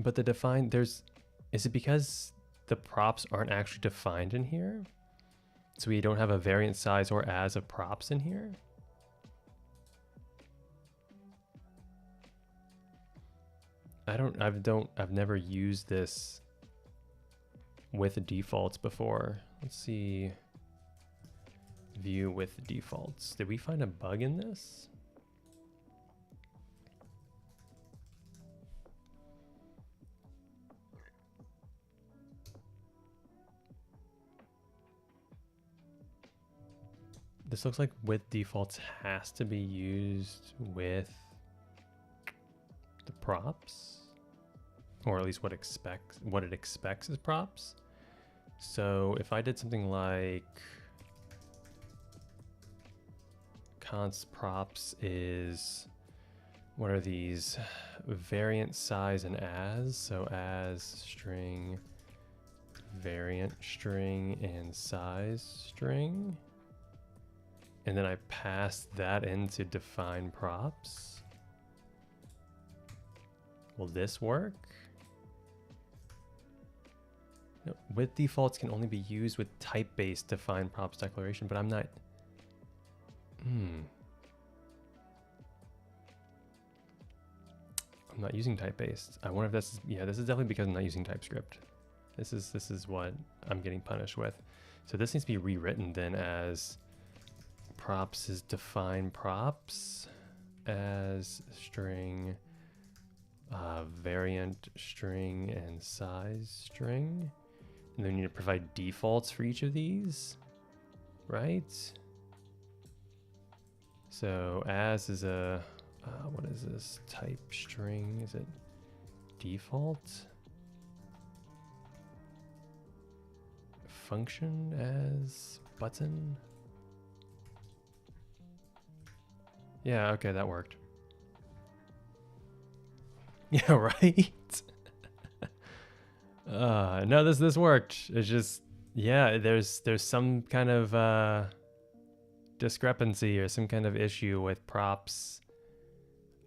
But the define, is it because the props aren't actually defined in here? So we don't have a variant size or as of props in here? I've never used this with defaults before. Let's see. View with defaults. Did we find a bug in this? This looks like with defaults has to be used with the props, or at least what it expects as props. So if I did something like const props is what are these? Variant size and as. So as string, variant string, and size string. And then I pass that into define props. Will this work? No, with defaults can only be used with type-based define props declaration, but I'm not. I'm not using type-based. I wonder if that's, yeah, this is definitely because I'm not using TypeScript. This is what I'm getting punished with. So this needs to be rewritten then as props is define props as string, variant string, and size string. And then we need to provide defaults for each of these, right? So as is a, what is this? Type string, is it default? Function as button? Yeah, okay, that worked. Yeah, right? No, this worked. It's just, yeah, there's some kind of discrepancy or some kind of issue with props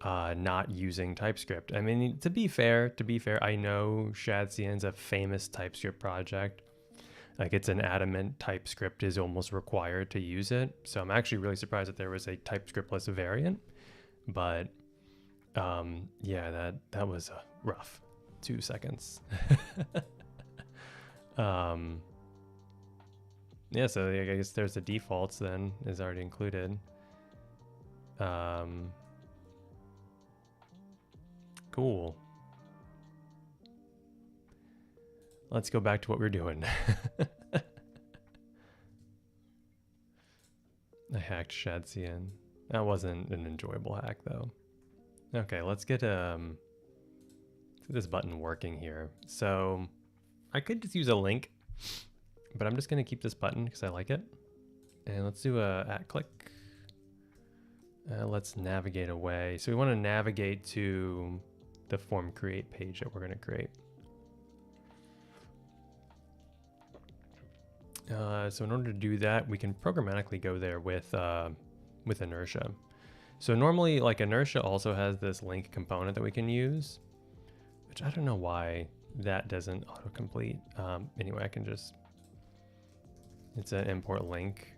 not using TypeScript. I mean, to be fair, I know Shadcn's a famous TypeScript project. Like, it's an adamant TypeScript is almost required to use it. So I'm actually really surprised that there was a TypeScriptless variant. But yeah, that was a rough 2 seconds. Yeah, so I guess there's the defaults then is already included. Cool. Let's go back to what we're doing. I hacked Shadcn. That wasn't an enjoyable hack though. Okay, let's get this button working here. So I could just use a link, but I'm just gonna keep this button because I like it. And let's do a @click. Let's navigate away. So we want to navigate to the form create page that we're going to create. So in order to do that, we can programmatically go there with Inertia. So normally, like, Inertia also has this link component that we can use, which I don't know why that doesn't autocomplete. Anyway, I can just, it's an import link.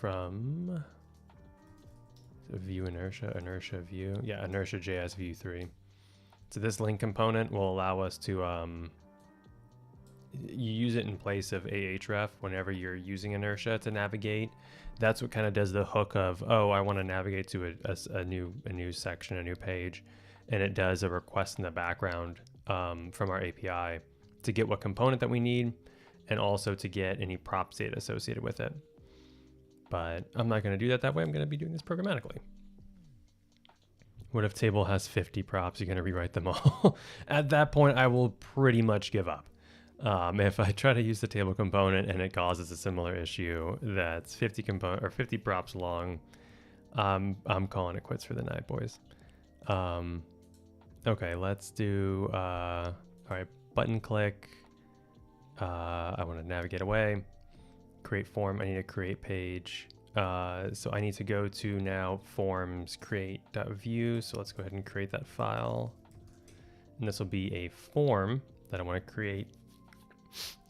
From Vue Inertia Vue. Yeah, Inertia.js Vue 3. So this link component will allow us to you use it in place of Ahref whenever you're using Inertia to navigate. That's what kind of does the hook of, oh, I want to navigate to a new section, a new page, and it does a request in the background from our API to get what component that we need, and also to get any props data associated with it. But I'm not going to do that way. I'm going to be doing this programmatically. What if table has 50 props? You're going to rewrite them all. At that point, I will pretty much give up. If I try to use the table component and it causes a similar issue that's 50 props long, I'm calling it quits for the night, boys. Okay, let's do, all right, button click. I want to navigate away, create form. I need to create page. So I need to go to now forms create.vue. So let's go ahead and create that file. And this will be a form that I want to create.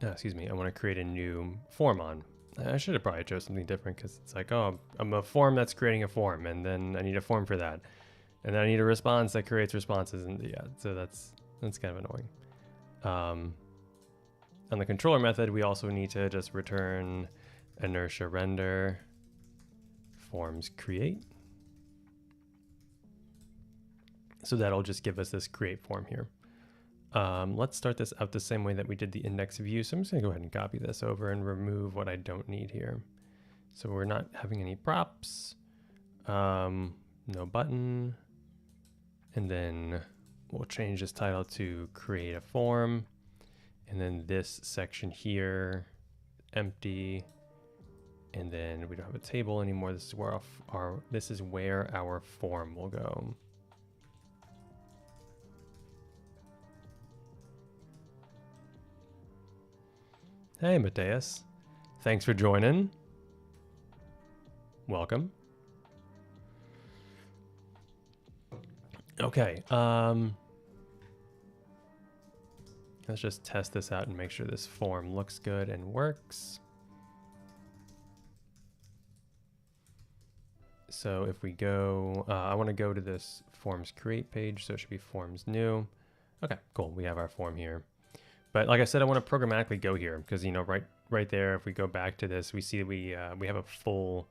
Excuse me. I want to create a new form on. I should have probably chose something different because it's like, oh, I'm a form that's creating a form, and then I need a form for that. And then I need a response that creates responses. And yeah, so that's kind of annoying. On the controller method, we also need to just return inertia render forms create. So that'll just give us this create form here. Let's start this out the same way that we did the index view. So I'm just gonna go ahead and copy this over and remove what I don't need here. So we're not having any props, no button, and then we'll change this title to create a form. And then this section here, empty, And then we don't have a table anymore. This is where our form will go. Hey, Mateus. Thanks for joining. Welcome. Okay. Let's just test this out and make sure this form looks good and works. So if we go, I want to go to this forms create page. So it should be forms new. Okay, cool. We have our form here. But like I said, I want to programmatically go here because, you know, right there, if we go back to this, we see that we have a full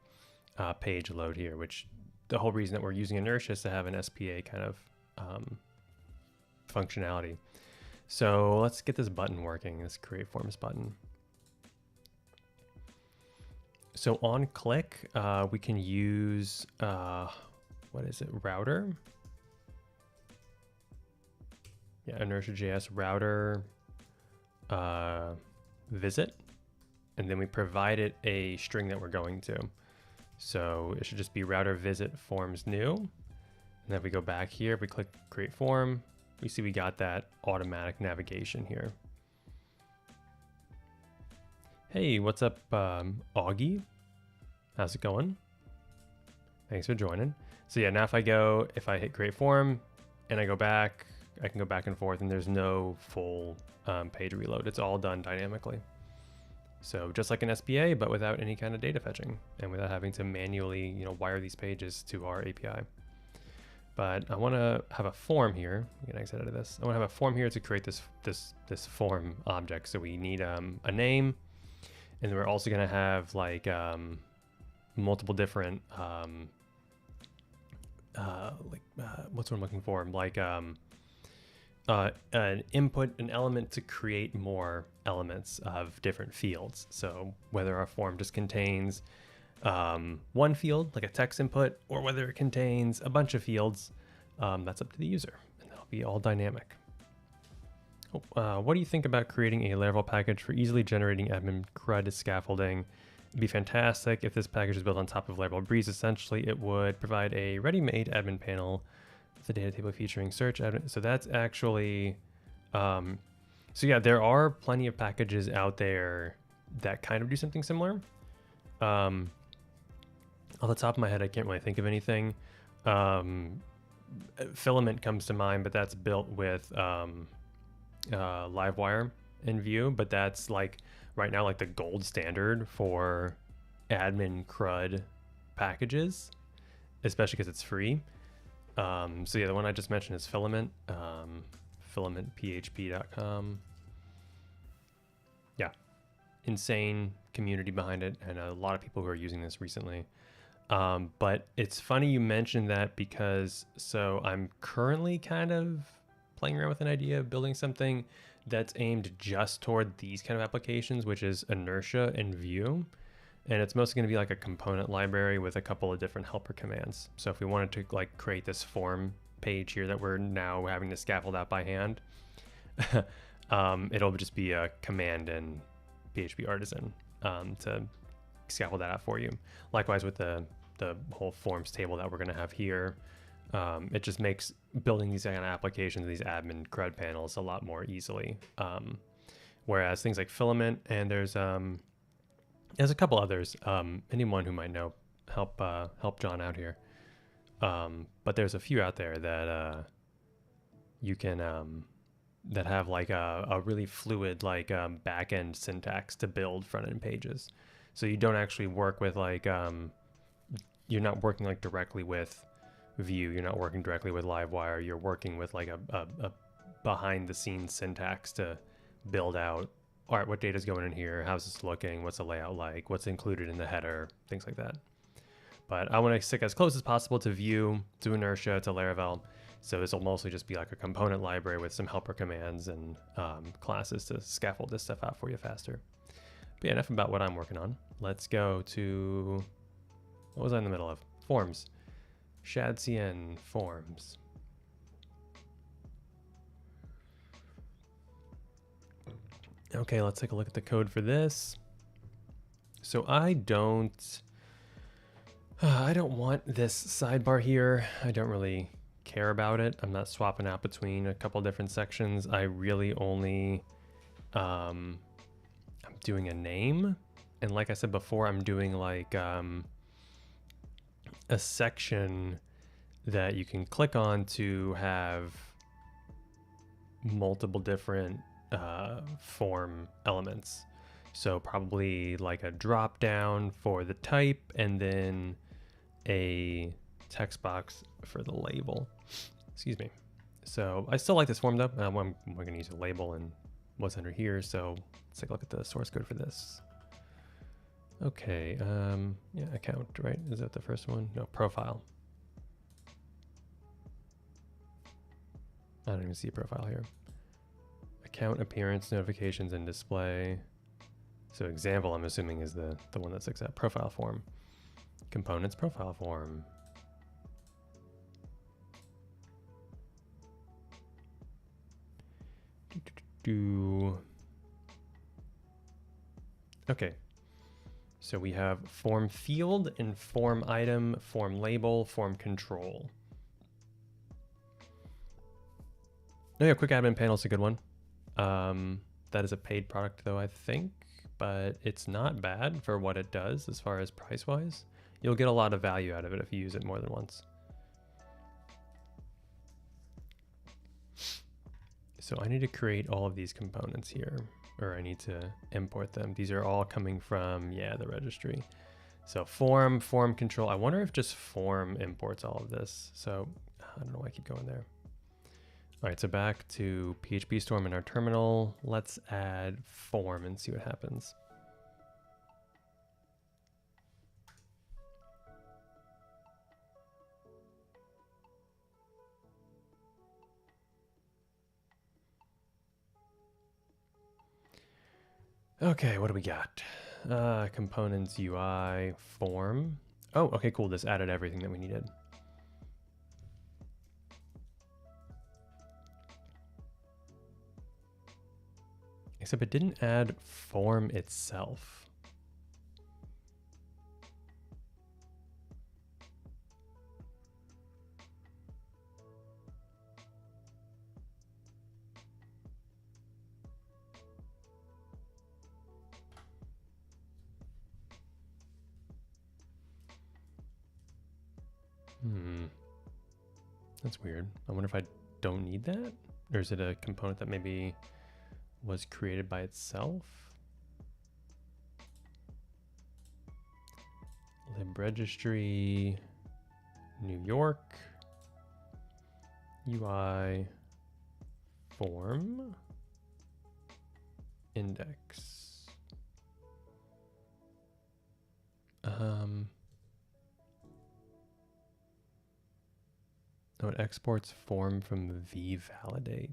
page load here, which the whole reason that we're using Inertia is to have an SPA kind of functionality. So let's get this button working, this create forms button. So on click, we can use, what is it, router? Yeah, Inertia.js router visit, and then we provide it a string that we're going to. So it should just be router visit forms new. And then if we go back here, if we click create form, we see we got that automatic navigation here. Hey, what's up, Augie? How's it going? Thanks for joining. So yeah, now if I hit create form and I go back, I can go back and forth and there's no full page reload. It's all done dynamically. So just like an SPA, but without any kind of data fetching and without having to manually, you know, wire these pages to our API. But I want to have a form here. I'm gonna exit out of this. I want to have a form here to create this form object. So we need a name, and we're also gonna have like multiple different what's what I'm looking for? Like an input, an element to create more elements of different fields. So whether our form just contains one field, like a text input, or whether it contains a bunch of fields, that's up to the user, and that'll be all dynamic. What do you think about creating a Laravel package for easily generating admin CRUD scaffolding? It'd be fantastic if this package is built on top of Laravel Breeze. Essentially, it would provide a ready-made admin panel with a data table featuring search admin. So that's actually, so yeah, there are plenty of packages out there that kind of do something similar. Off the top of my head, I can't really think of anything. Filament comes to mind, but that's built with Livewire in Vue, but that's like right now like the gold standard for admin CRUD packages, especially because it's free. So yeah, the one I just mentioned is Filament, filamentphp.com. Yeah, insane community behind it, and a lot of people who are using this recently. But it's funny you mentioned that because so I'm currently kind of playing around with an idea of building something that's aimed just toward these kind of applications, which is Inertia and Vue. And it's mostly going to be like a component library with a couple of different helper commands. So if we wanted to like create this form page here that we're now having to scaffold out by hand, it'll just be a command in PHP Artisan to scaffold that out for you. Likewise with the whole forms table that we're going to have here. It just makes building these kind of applications, these admin CRUD panels, a lot more easily. Whereas things like Filament, and there's a couple others. Anyone who might know, help John out here. But there's a few out there that you can that have like a really fluid like backend syntax to build front end pages. So you don't actually work with like you're not working like directly with Vue, you're not working directly with Livewire, you're working with like a behind the scenes syntax to build out, all right, what data's going in here, how's this looking, what's the layout like, what's included in the header, things like that. But I want to stick as close as possible to Vue, to Inertia, to Laravel. So this will mostly just be like a component library with some helper commands and classes to scaffold this stuff out for you faster. But yeah, enough about what I'm working on. Let's go to, what was I in the middle of? Forms. Shadcn forms. Okay, let's take a look at the code for this. So I don't want this sidebar here. I don't really care about it. I'm not swapping out between a couple different sections. I really only, I'm doing a name. And like I said before, I'm doing like a section that you can click on to have multiple different form elements. So probably like a drop down for the type and then a text box for the label. Excuse me. So I still like this form though. We're going to use a label and what's under here. So let's take a look at the source code for this. Okay. Yeah, account, right? Is that the first one? No, profile. I don't even see a profile here. Account, appearance, notifications, and display. So example, I'm assuming, is the one that's accept profile form. Components, profile form. Okay. So we have form field and form item, form label, form control. Oh yeah, quick admin panel is a good one. That is a paid product though, I think, but it's not bad for what it does as far as price wise. You'll get a lot of value out of it if you use it more than once. So I need to create all of these components here, or I need to import them. These are all coming from, yeah, the registry. So form control. I wonder if just form imports all of this. So I don't know why I keep going there. All right, so back to PHP Storm in our terminal. Let's add form and see what happens. Okay, what do we got? Components, UI, form. Oh, okay, cool. This added everything that we needed. Except it didn't add form itself. That's weird. I wonder if I don't need that? Or is it a component that maybe was created by itself? Lib registry, New York, UI, form, index. Oh, it exports form from vvalidate.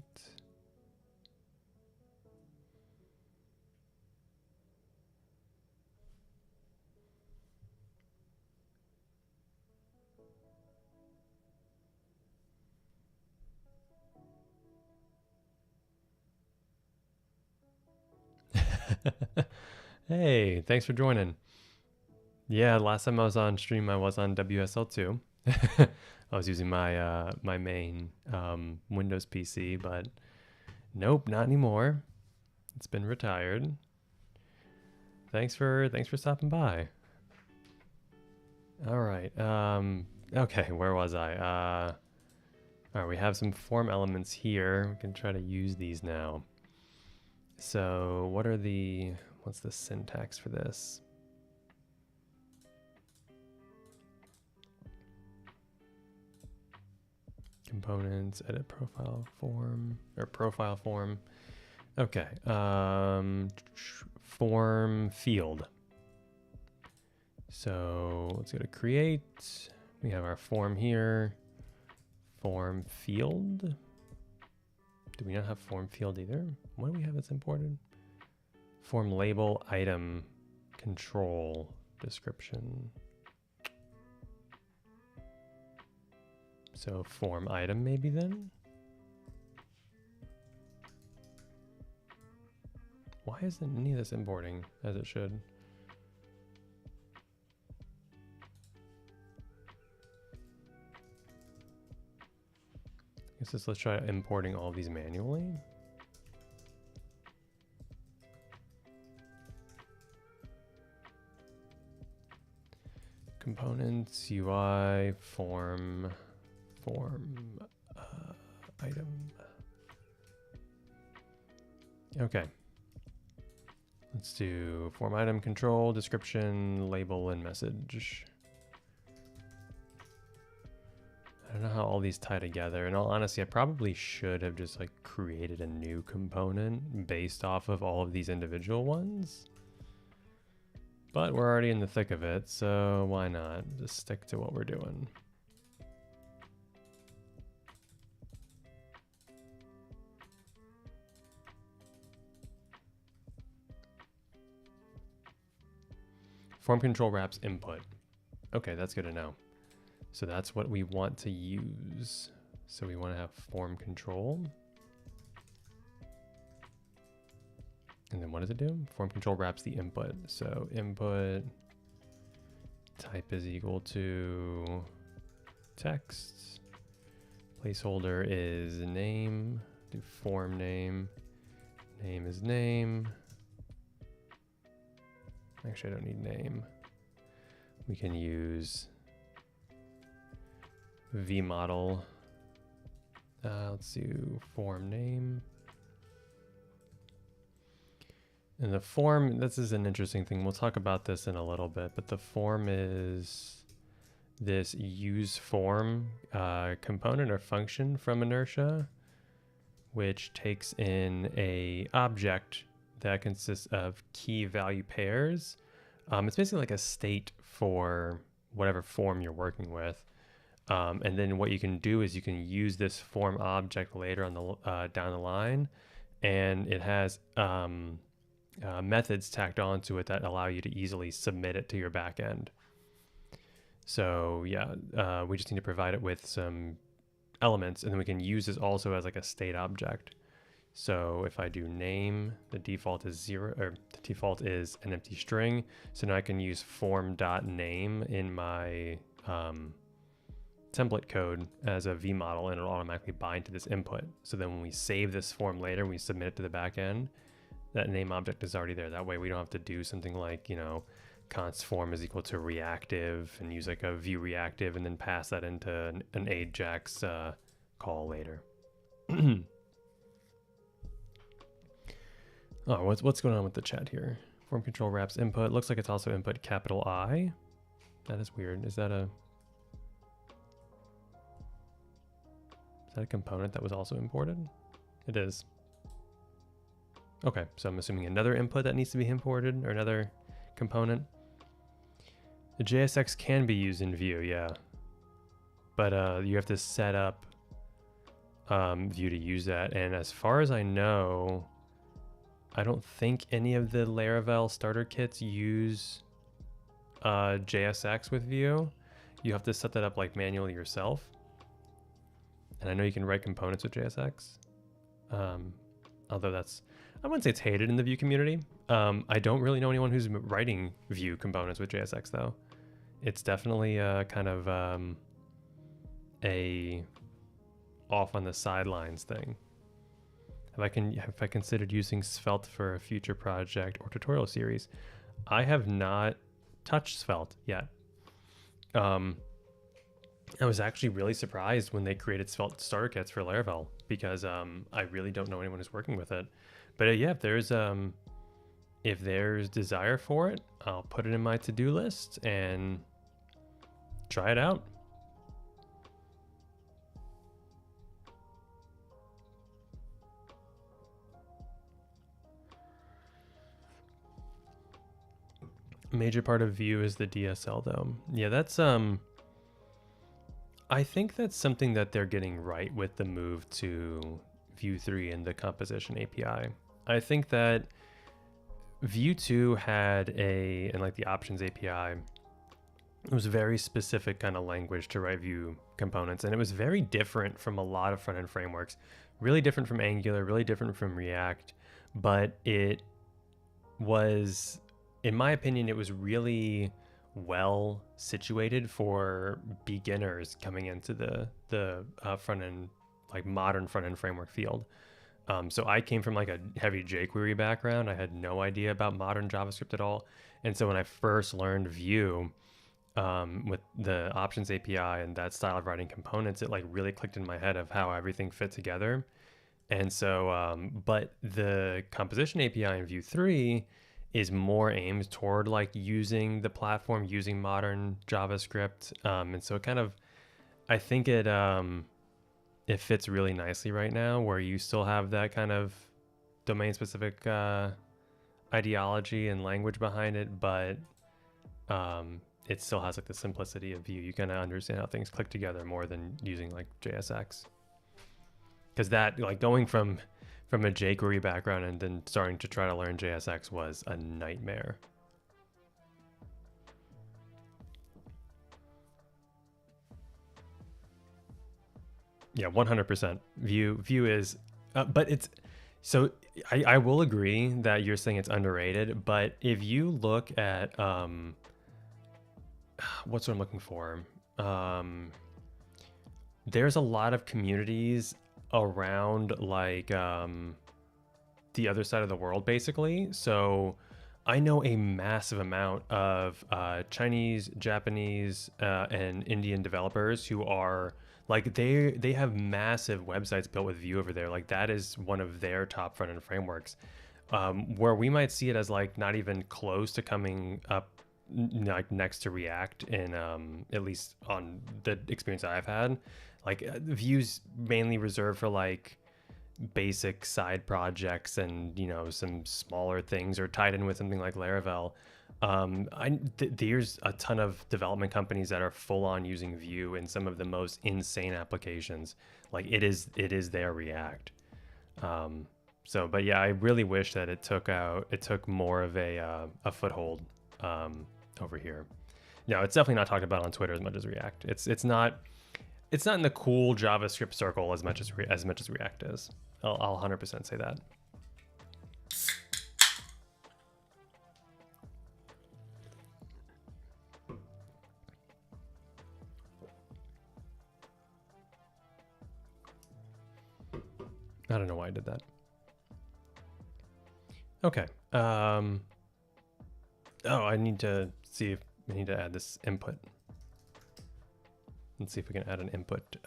Hey, thanks for joining. Yeah, last time I was on stream, I was on WSL2. I was using my my main Windows PC, but nope, not anymore. It's been retired. Thanks for stopping by. All right. Okay, where was I? All right, we have some form elements here. We can try to use these now. So what's the syntax for this? Components, edit profile form, or profile form. Okay, form field. So let's go to create. We have our form here. Form field. Do we not have form field either? What do we have that's imported? Form label, item, control, description. So form item maybe then? Why isn't any of this importing as it should? let's try importing all of these manually. Components, UI, form, item. Okay. Let's do form item control, description, label, and message. I don't know how all these tie together. In all honesty, I probably should have just like created a new component based off of all of these individual ones. But we're already in the thick of it, so why not? Just stick to what we're doing. Form control wraps input. Okay, that's good to know. So that's what we want to use. So we want to have form control. And then what does it do? Form control wraps the input. So input type is equal to text. Placeholder is name. Do form name. Name is name. Actually, I don't need name. We can use vmodel. Let's do form name. And the form, this is an interesting thing. We'll talk about this in a little bit, but the form is this use form component or function from Inertia, which takes in a object that consists of key value pairs. It's basically like a state for whatever form you're working with. And then what you can do is you can use this form object later on the down the line, and it has methods tacked onto it that allow you to easily submit it to your backend. So yeah, we just need to provide it with some elements, and then we can use this also as like a state object. So if I do name, the default is 0, or the default is an empty string. So now I can use form.name in my template code as a vmodel, and it'll automatically bind to this input. So then when we save this form later, we submit it to the backend, that name object is already there. That way we don't have to do something like, you know, const form is equal to reactive and use like a view reactive and then pass that into an Ajax call later. Oh, what's going on with the chat here? Form control wraps input. Looks like it's also input capital I. That is weird. Is that a component that was also imported? It is. Okay, so I'm assuming another input that needs to be imported, or another component. The JSX can be used in Vue, yeah. But you have to set up Vue to use that. And as far as I know, I don't think any of the Laravel starter kits use JSX with Vue. You have to set that up like manually yourself. And I know you can write components with JSX. Although that's, I wouldn't say it's hated in the Vue community. I don't really know anyone who's writing Vue components with JSX though. It's definitely kind of a off on the sidelines thing. Have I considered using Svelte for a future project or tutorial series? I have not touched Svelte yet. I was actually really surprised when they created Svelte starter kits for Laravel because I really don't know anyone who's working with it. But yeah, if there's desire for it, I'll put it in my to-do list and try it out. Major part of Vue is the DSL though. Yeah, that's I think that's something that they're getting right with the move to Vue 3 and the composition API. I think that Vue 2 had and like the options API, it was a very specific kind of language to write Vue components, and it was very different from a lot of front-end frameworks. Really different from Angular, really different from React, but it was, in my opinion, it was really well situated for beginners coming into the front end like modern front-end framework field. So I came from like a heavy jQuery background. I had no idea about modern JavaScript at all. And so when I first learned Vue with the options API and that style of writing components, it like really clicked in my head of how everything fit together. And so, but the composition API in Vue 3 is more aimed toward like using the platform, using modern JavaScript. And so it kind of, I think it fits really nicely right now where you still have that kind of domain specific ideology and language behind it, but it still has like the simplicity of Vue. You kind of understand how things click together more than using like JSX. Because that, like going from a jQuery background and then starting to try to learn JSX was a nightmare. Yeah, 100%. Vue is, but it's, so I will agree that you're saying it's underrated, but if you look at, what's what I'm looking for? There's a lot of communities around like the other side of the world, basically. So I know a massive amount of Chinese, Japanese, and Indian developers who are like they have massive websites built with Vue over there. Like that is one of their top front end frameworks. Where we might see it as like not even close to coming up like next to React in at least on the experience I've had. Like Vue's mainly reserved for like basic side projects and some smaller things or tied in with something like Laravel. There's a ton of development companies that are full on using Vue in some of the most insane applications. Like it is their React. But yeah, I really wish that it took more of a foothold over here. No, it's definitely not talked about on Twitter as much as React. It's not in the cool JavaScript circle as much as React is. I'll 100% say that. I don't know why I did that. Okay. Oh, I need to see if we need to add this input. Let's see if we can add an input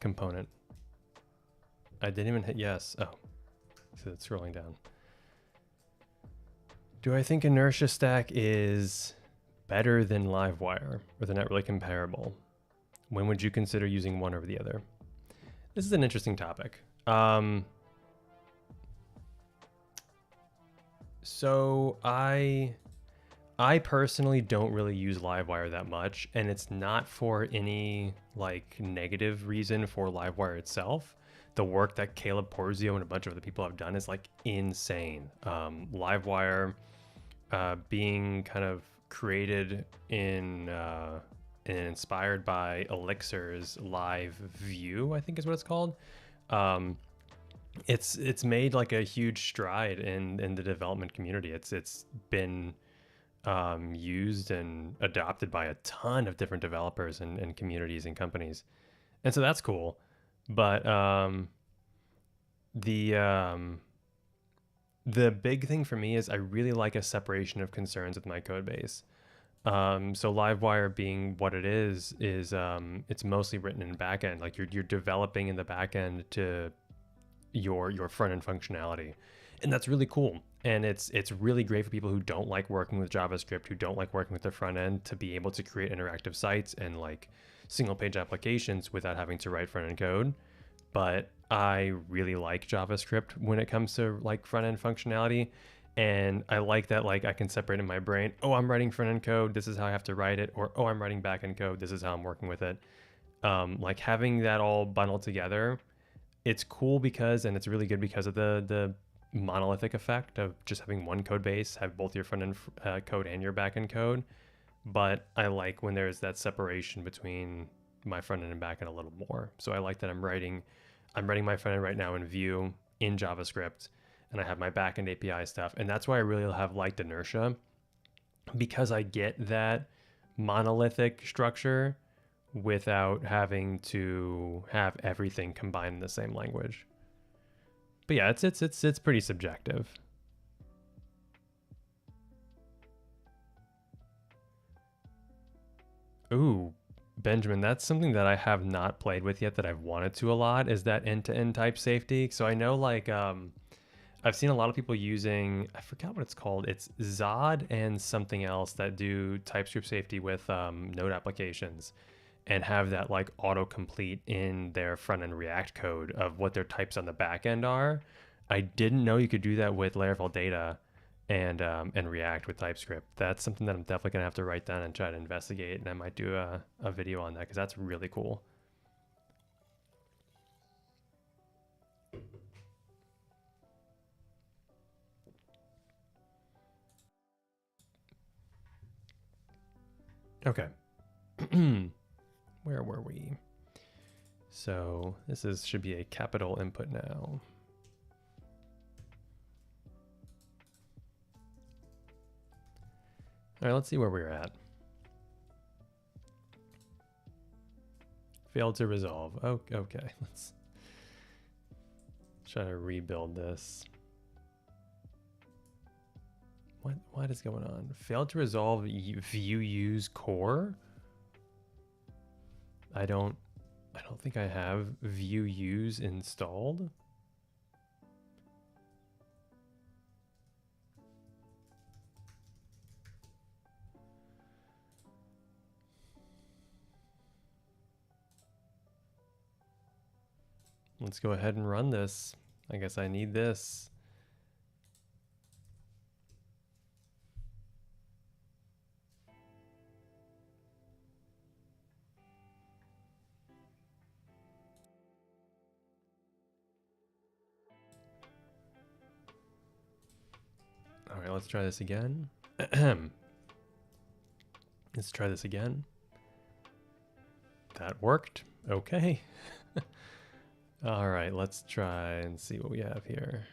component. I didn't even hit yes. Oh, so it's scrolling down. Do I think Inertia Stack is better than Livewire, or they're not really comparable? When would you consider using one over the other? This is an interesting topic. So I personally don't really use Livewire that much, and it's not for any like negative reason for Livewire itself. The work that Caleb Porzio and a bunch of other people have done is like insane. Livewire being kind of created in and inspired by Elixir's Live View, I think is what it's called. It's made like a huge stride in the development community. It's been used and adopted by a ton of different developers and communities and companies, and so that's cool. But the big thing for me is I really like a separation of concerns with my code base. So Livewire being what it is it's mostly written in backend. Like you're developing in the backend to your front end functionality, and that's really cool. And it's really great for people who don't like working with JavaScript, who don't like working with the front end, to be able to create interactive sites and like single page applications without having to write front end code. But I really like JavaScript when it comes to like front end functionality. And I like that, like I can separate in my brain, oh, I'm writing front end code, this is how I have to write it, or oh, I'm writing back end code, this is how I'm working with it. Like having that all bundled together, it's cool because, and it's really good because of the monolithic effect of just having one code base, have both your front end code and your back end code. But I like when there's that separation between my front end and back end a little more. So I like that I'm writing my front end right now in Vue in JavaScript, and I have my backend API stuff. And that's why I really have liked Inertia, because I get that monolithic structure without having to have everything combined in the same language. But yeah, it's pretty subjective. Ooh, Benjamin, that's something that I have not played with yet that I've wanted to a lot, is that end-to-end type safety. So I know like I've seen a lot of people using, I forgot what it's called. It's Zod and something else that do TypeScript safety with Node applications and have that like autocomplete in their front end React code of what their types on the back end are. I didn't know you could do that with Laravel data and React with TypeScript. That's something that I'm definitely gonna have to write down and try to investigate. And I might do a video on that because that's really cool. Okay. Where were we? So this should be a capital input now. All right, let's see where we're at. Failed to resolve. Oh, okay, let's try to rebuild this. What is going on? Failed to resolve Vue use core? I don't think I have Vue use installed. Let's go ahead and run this. I guess I need this. All right, let's try this again. Let's try this again. That worked. Okay. All right, let's try and see what we have here.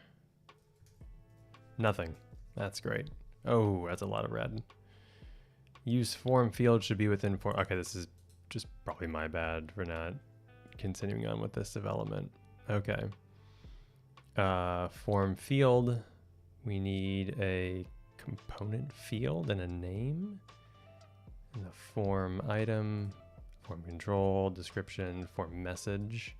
Nothing. That's great. Oh, that's a lot of red. Use form field should be within form. Okay, this is just probably my bad for not continuing on with this development. Okay. Form field. We need a component field and a name. And the form item, form control, description, form message.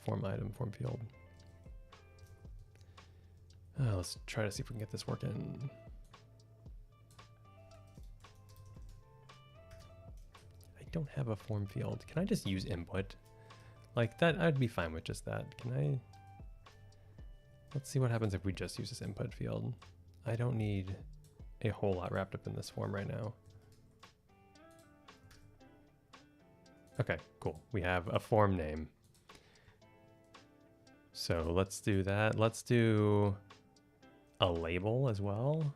Form item, form field. Let's try to see if we can get this working. I don't have a form field. Can I just use input? Like that, I'd be fine with just that. Can I? Let's see what happens if we just use this input field. I don't need a whole lot wrapped up in this form right now. Okay, cool. We have a form name. So let's do that. Let's do a label as well.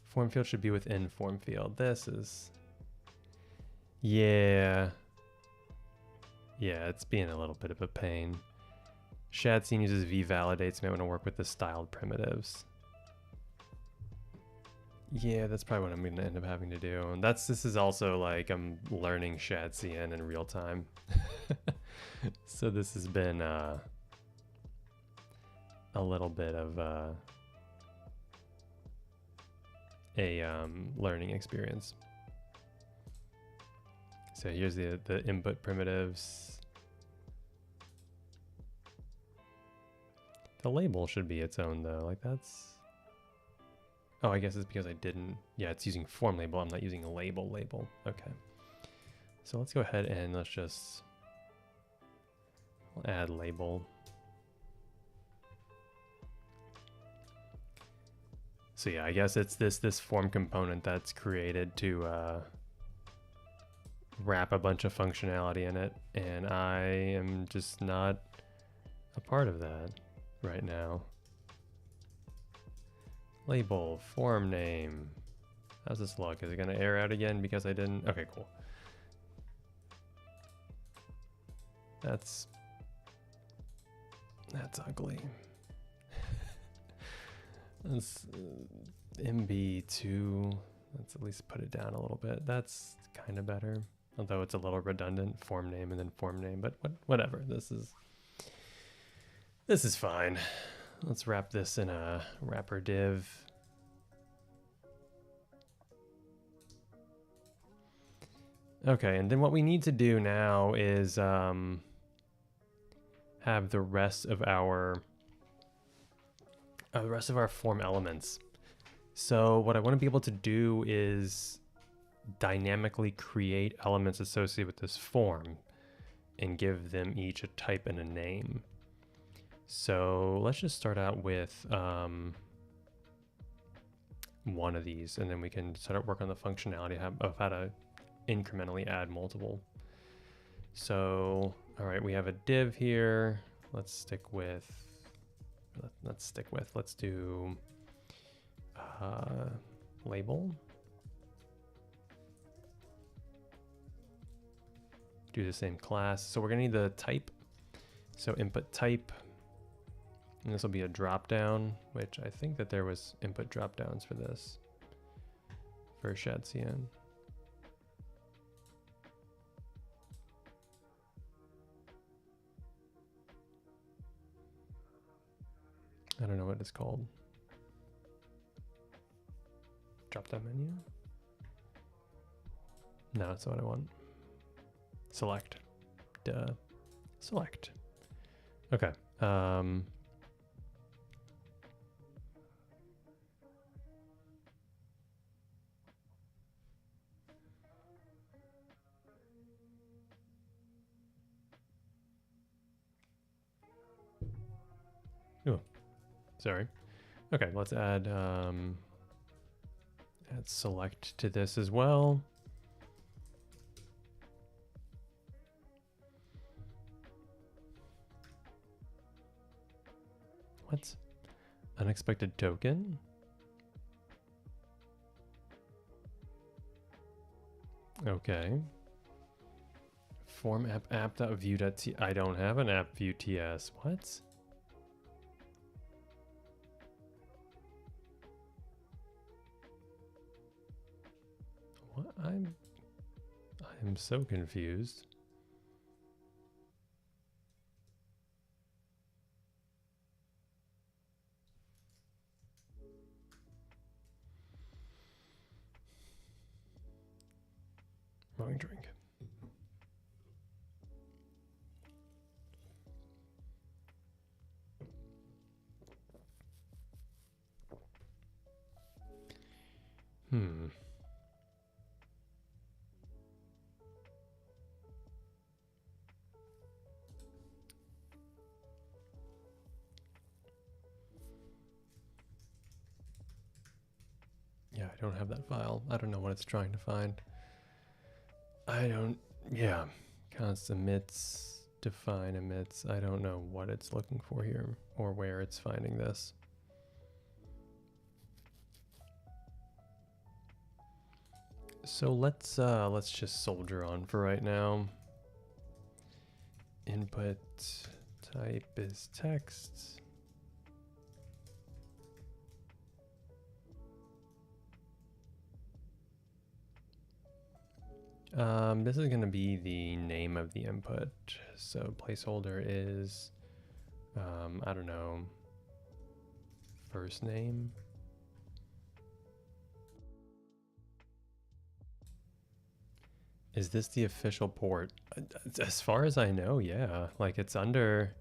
Form field should be within form field. This is, yeah, it's being a little bit of a pain. Shadcn uses validates. May want to work with the styled primitives. Yeah, that's probably what I'm going to end up having to do. And this is also like I'm learning Shadcn in real time. So this has been a little bit of a learning experience. So here's the input primitives. The label should be its own though. Like that's. Oh, I guess it's because I didn't. Yeah, it's using form label. I'm not using a label. Okay. So let's go ahead and let's just add label. So yeah, I guess it's this form component that's created to wrap a bunch of functionality in it, and I am just not a part of that right now. Label, form name. How's this look? Is it gonna error out again because I didn't? Okay, cool. That's ugly. That's MB2. Let's at least put it down a little bit. That's kind of better, although it's a little redundant. Form name and then form name, but whatever. This is fine. Let's wrap this in a wrapper div. Okay, and then what we need to do now is have the rest of our form elements. So what I want to be able to do is dynamically create elements associated with this form and give them each a type and a name. So let's just start out with one of these, and then we can start work on the functionality of how to incrementally add multiple. So, all right, we have a div here. Let's do label. Do the same class. So we're gonna need the type. So input type, and this will be a drop down, which I think that there was input drop downs for this for Shadcn. I don't know what it's called. Drop down menu? No, that's not what I want. Select. Duh. Select. Okay. Oh, sorry. Okay, let's add select to this as well. What? Unexpected token? Okay. Form app.view.t. I don't have an app view TS. What? What? I'm so confused. Wrong drink. Yeah, I don't have that file. I don't know what it's trying to find. Yeah. Const emits, define emits. I don't know what it's looking for here or where it's finding this. So let's just soldier on for right now. Input type is text. This is going to be the name of the input. So placeholder is, I don't know, first name. Is this the official port? As far as I know, yeah. Like it's under,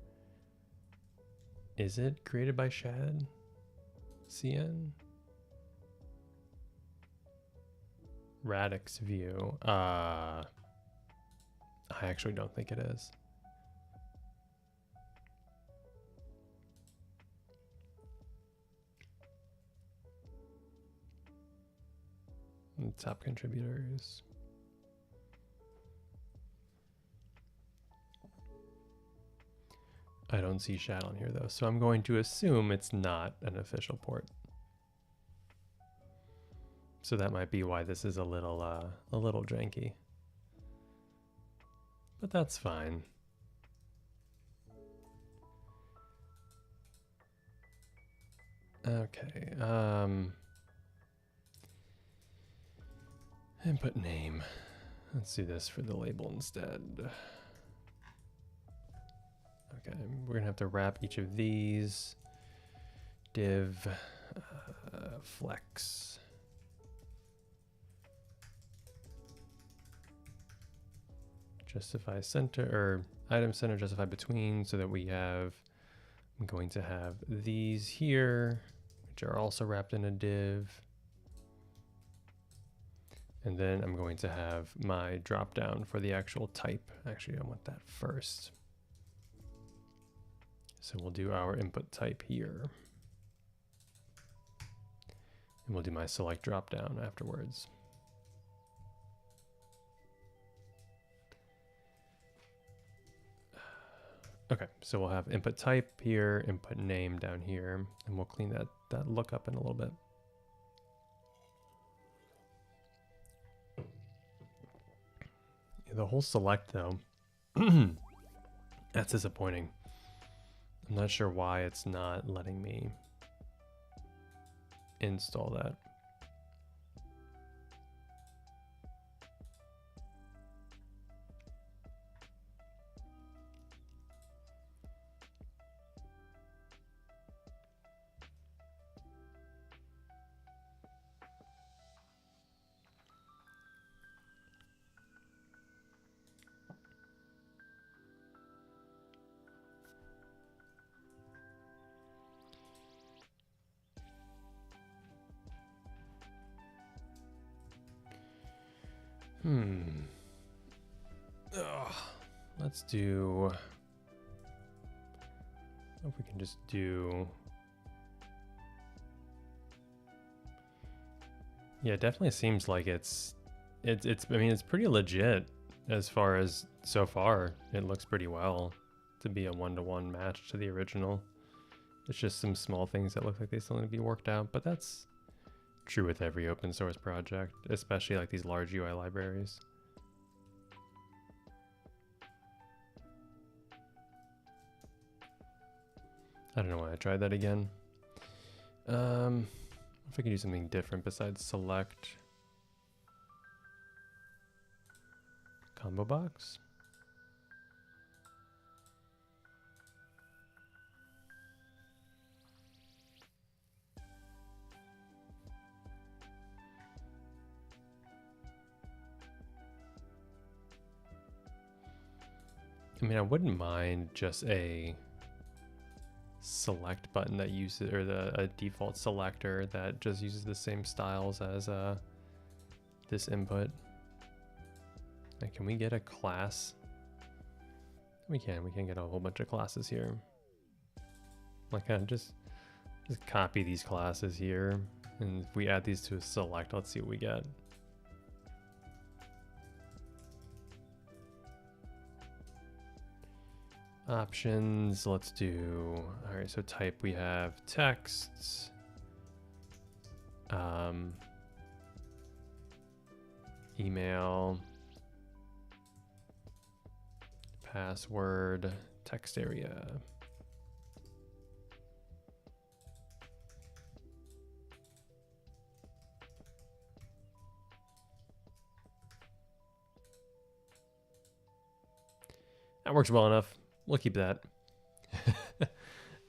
is it created by Shadcn? Radix Vue. I actually don't think it is. Top contributors. I don't see Shad on here though, so I'm going to assume it's not an official port. So that might be why this is a little janky. But that's fine. Okay. Input name. Let's do this for the label instead. Okay, we're gonna have to wrap each of these. Div flex. Justify center, or item center justify between, so that we have, I'm going to have these here, which are also wrapped in a div. And then I'm going to have my drop down for the actual type. Actually, I want that first. So we'll do our input type here. And we'll do my select drop down afterwards. Okay, so we'll have input type here, input name down here, and we'll clean that lookup in a little bit. The whole select though, that's disappointing. I'm not sure why it's not letting me install that. Let's do, if we can just do, yeah, it definitely seems like it's I mean, it's pretty legit as far as so far. It looks pretty well to be a one-to-one match to the original. It's just some small things that look like they still need to be worked out, but that's true with every open source project, especially like these large UI libraries. I don't know why I tried that again. If I can do something different besides select. Combo box. I mean, I wouldn't mind just a select button that uses, or a default selector that just uses the same styles as this input. Like, can we get a class? We can get a whole bunch of classes here. Like, just copy these classes here, and if we add these to a select, let's see what we get. Options, let's do, all right, so type, we have texts, email, password, text area. That works well enough. We'll keep that.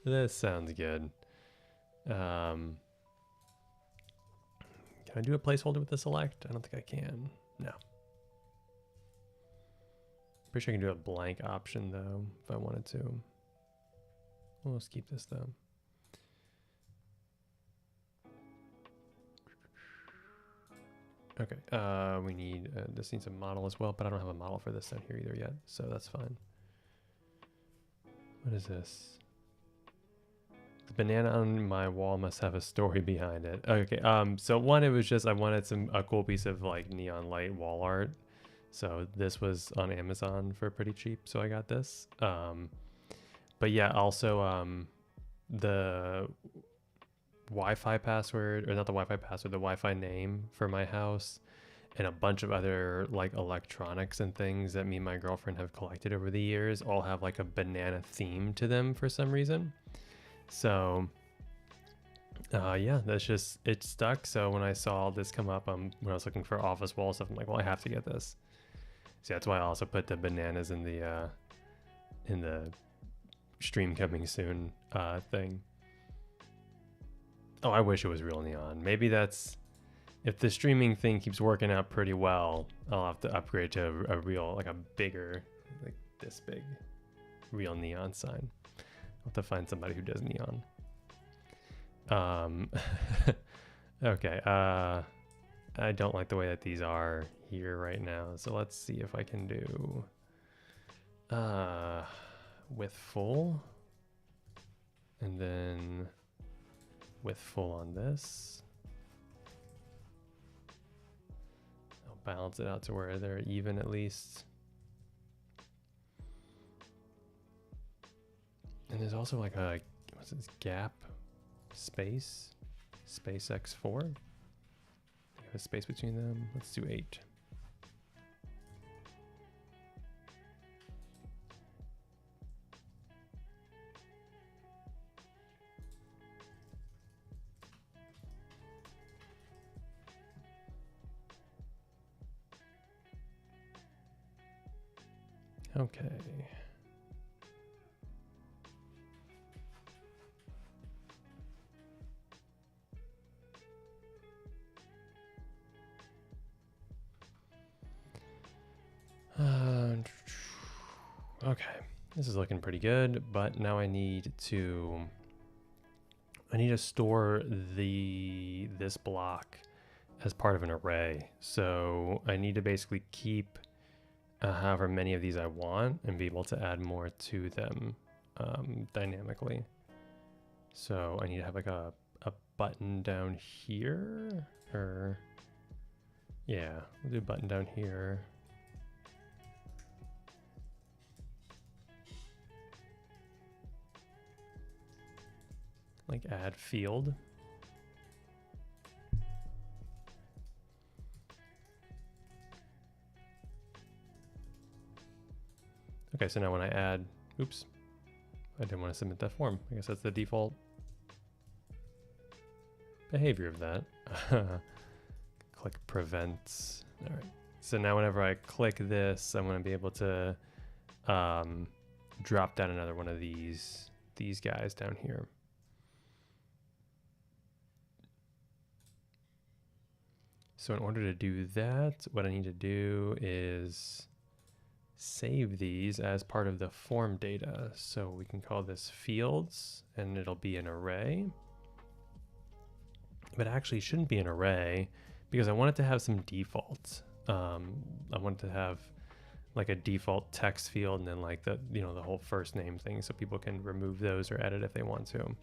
This sounds good. Can I do a placeholder with the select? I don't think I can. No. Pretty sure I can do a blank option though, if I wanted to. Well, let's keep this though. Okay, we need, this needs a model as well, but I don't have a model for this down here either yet, so that's fine. What is this? The banana on my wall must have a story behind it. Okay, so one, it was just, I wanted a cool piece of like neon light wall art. So this was on Amazon for pretty cheap, so I got this. But yeah, also the Wi-Fi password, or not the Wi-Fi password, the Wi-Fi name for my house, and a bunch of other like electronics and things that me and my girlfriend have collected over the years all have like a banana theme to them for some reason. So Yeah, that's just, it stuck. So when I saw this come up, when I was looking for office wall stuff, I'm like, well, I have to get this. So that's why I also put the bananas in the stream coming soon thing. Oh, I wish it was real neon. Maybe that's, if the streaming thing keeps working out pretty well, I'll have to upgrade to a real, like a bigger, like this big, real neon sign. I'll have to find somebody who does neon. Okay. I don't like the way that these are here right now. So let's see if I can do with full, and then with full on this. I'll balance it out to where they're even at least. And there's also like a, what's this, gap space x4. Have a space between them. Let's do 8. Okay. Okay, this is looking pretty good, but now I need to store this block as part of an array. So I need to basically keep however many of these I want and be able to add more to them dynamically. So I need to have like a button down here, or yeah, we'll do a button down here. Like add field. Okay, so now when I add, oops, I didn't want to submit that form. I guess that's the default behavior of that. Click prevents. All right. So now whenever I click this, I'm going to be able to drop down another one of these guys down here. So in order to do that, what I need to do is save these as part of the form data. So we can call this fields, and it'll be an array. But actually shouldn't be an array because I want it to have some defaults. I want it to have like a default text field and then like the whole first name thing, so people can remove those or edit if they want to.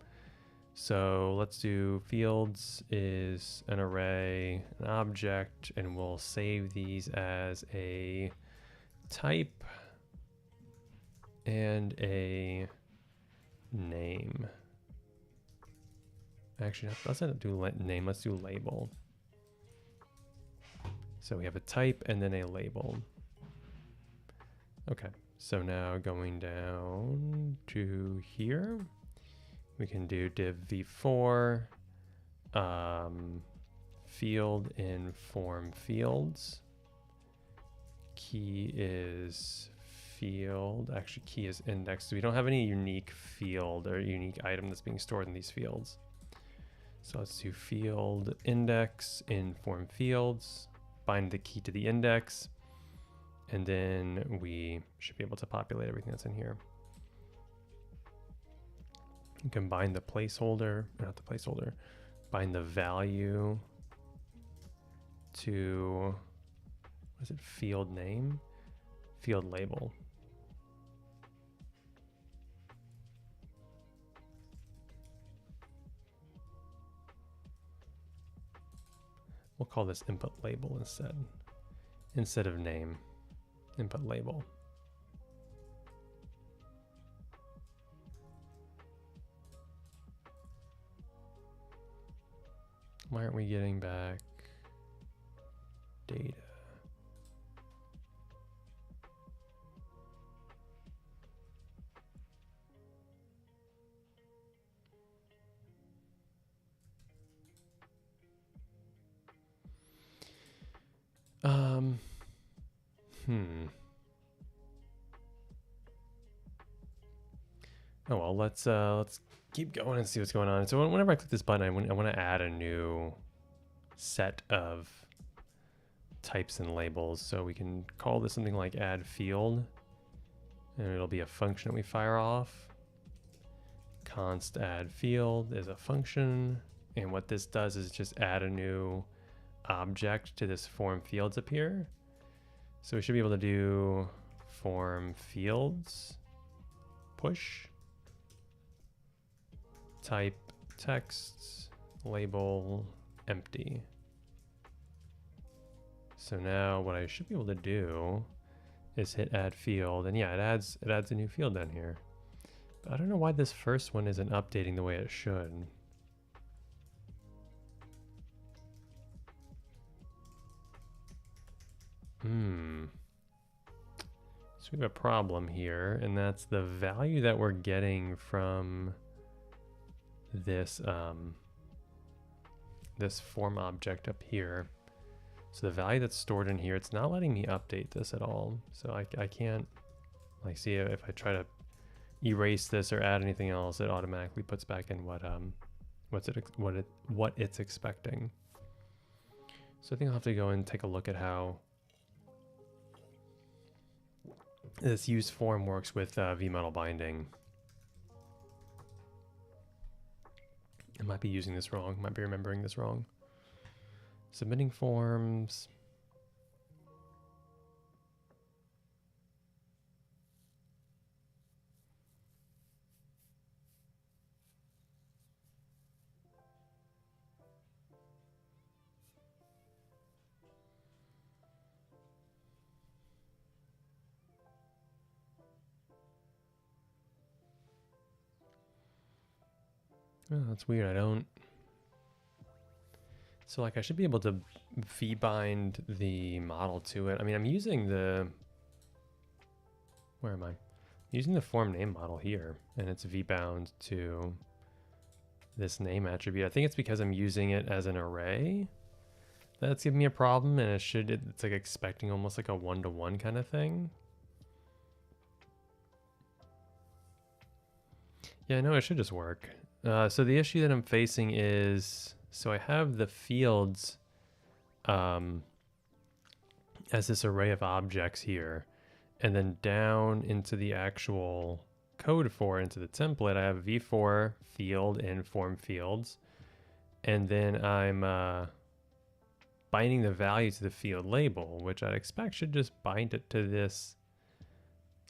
So let's do fields is an array, an object, and we'll save these as a type and a name. Actually, let's not do name, let's do label. So we have a type and then a label. Okay, so now going down to here, we can do div v4 field in form fields. Key is field, actually key is index. So we don't have any unique field or unique item that's being stored in these fields. So let's do field index in form fields, bind the key to the index, and then we should be able to populate everything that's in here. You can bind the placeholder, not the placeholder, bind the value to, what is it, field name, field label. We'll call this input label instead of name, input label. Why aren't we getting back data? Oh well, let's keep going and see what's going on. So whenever I click this button, I want to add a new set of types and labels. So we can call this something like add field, and it'll be a function that we fire off. Const add field is a function, and what this does is just add a new object to this form fields up here. So we should be able to do form fields push type text label empty. So now what I should be able to do is hit add field, and yeah, it adds a new field down here. But I don't know why this first one isn't updating the way it should. So we have a problem here, and that's the value that we're getting from this this form object up here. So the value that's stored in here, it's not letting me update this at all. So I can't, like, see if I try to erase this or add anything else, it automatically puts back in what it's expecting. So I think I'll have to go and take a look at how this use form works with vModel binding. I might be using this wrong, might be remembering this wrong. Submitting forms. Oh, that's weird. I don't. So like I should be able to vbind the model to it. I mean, I'm using the, where am I? Using the form name model here, and it's vbound to this name attribute. I think it's because I'm using it as an array that's giving me a problem, and it's like expecting almost like a one-to-one kind of thing. Yeah, no, it should just work. So the issue that I'm facing is, so I have the fields as this array of objects here, and then down into the actual code for it, into the template, I have v4 field and form fields, and then I'm binding the value to the field label, which I'd expect should just bind it to this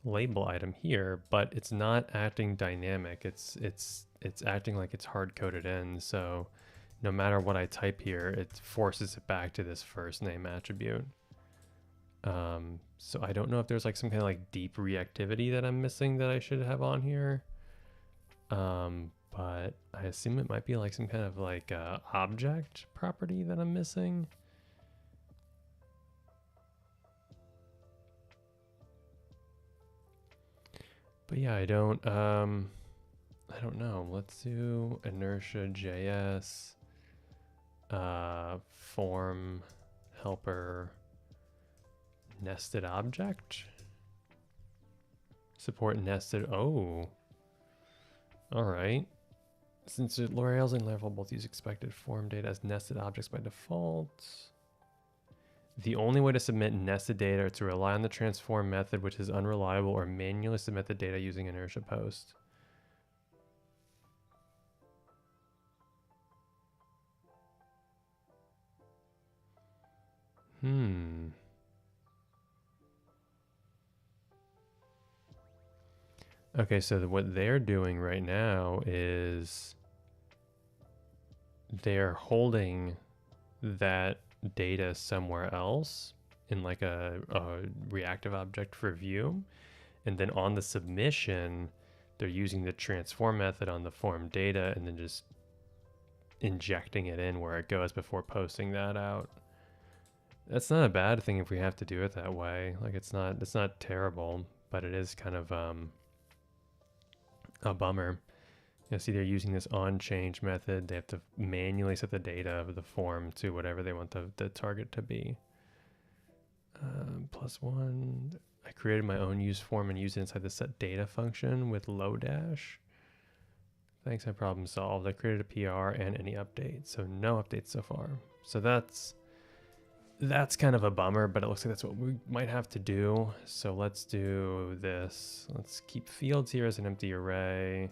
label item here, but it's not acting dynamic. It's acting like it's hard coded in. So no matter what I type here, it forces it back to this first name attribute. So I don't know if there's like some kind of like deep reactivity that I'm missing that I should have on here. But I assume it might be like some kind of like object property that I'm missing. But yeah, I don't know. Let's do Inertia.js form helper nested object. Support nested. Oh, all right. Since Laravel and Laravel both use expected form data as nested objects by default, the only way to submit nested data is to rely on the transform method, which is unreliable, or manually submit the data using inertia post. Okay, so what they're doing right now is they're holding that data somewhere else in like a reactive object for Vue, and then on the submission they're using the transform method on the form data and then just injecting it in where it goes before posting that out. That's not a bad thing if we have to do it that way. Like it's not terrible, but it is kind of a bummer. You see, they're using this onChange method. They have to manually set the data of the form to whatever they want the target to be. +1. I created my own use form and used it inside the set data function with Lodash. Thanks, I problem solved. I created a PR and any updates. So no updates so far. So that's kind of a bummer, but it looks like that's what we might have to do. So let's do this. Let's keep fields here as an empty array.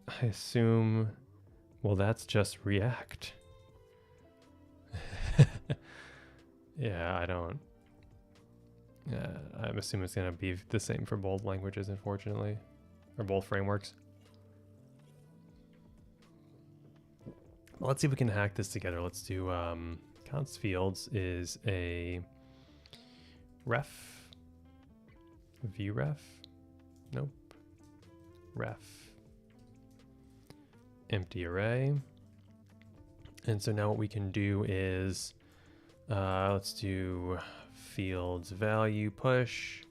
I assume, well, that's just React. Yeah, I'm assuming it's gonna be the same for both languages, unfortunately, or both frameworks. Well, let's see if we can hack this together. Let's do const fields is a ref, vref, nope, ref, empty array. And so now what we can do is let's do fields value push.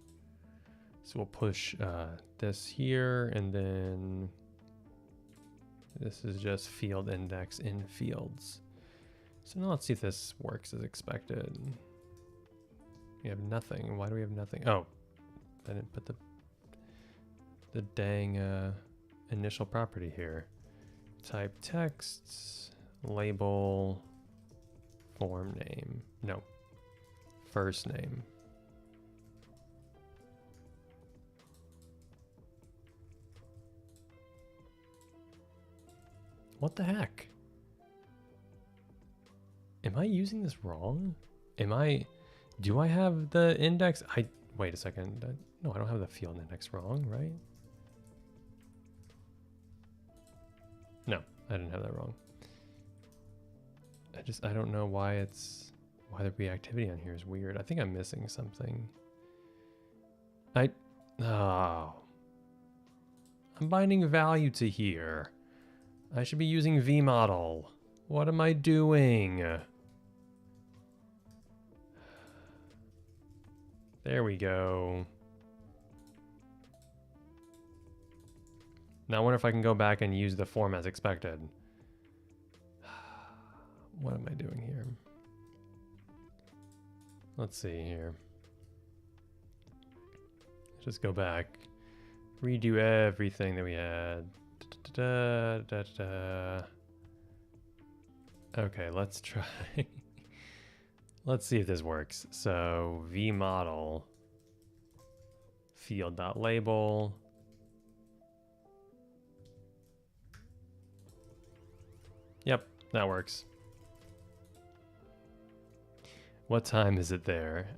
So we'll push this here, and then this is just field index in fields. So now let's see if this works as expected. We have nothing. Why do we have nothing? Oh, I didn't put the dang initial property here. Type text, label, form name. No, first name. What the heck? Am I using this wrong? Do I have the index? Wait a second. No, I don't have the field index wrong, right? No, I didn't have that wrong. I don't know why the reactivity on here is weird. I think I'm missing something. I'm binding value to here. I should be using vmodel. What am I doing? There we go. Now I wonder if I can go back and use the form as expected. What am I doing here? Let's see here. Just go back. Redo everything that we had. Okay, let's try. Let's see if this works. So vmodel field.label. Yep, that works. What time is it there?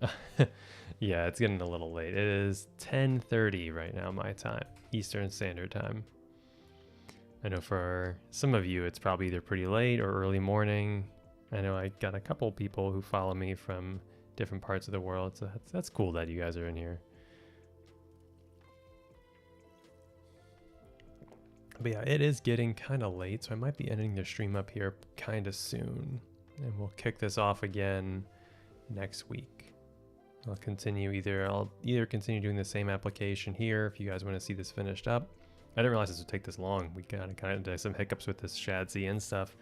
Yeah, it's getting a little late. It is 10:30 right now, my time, Eastern Standard Time. I know for some of you, it's probably either pretty late or early morning. I know I got a couple people who follow me from different parts of the world, so that's cool that you guys are in here. But yeah, it is getting kind of late, so I might be ending the stream up here kind of soon. And we'll kick this off again next week. I'll either continue doing the same application here if you guys want to see this finished up. I didn't realize this would take this long. We kind of had some hiccups with this Shadcn stuff,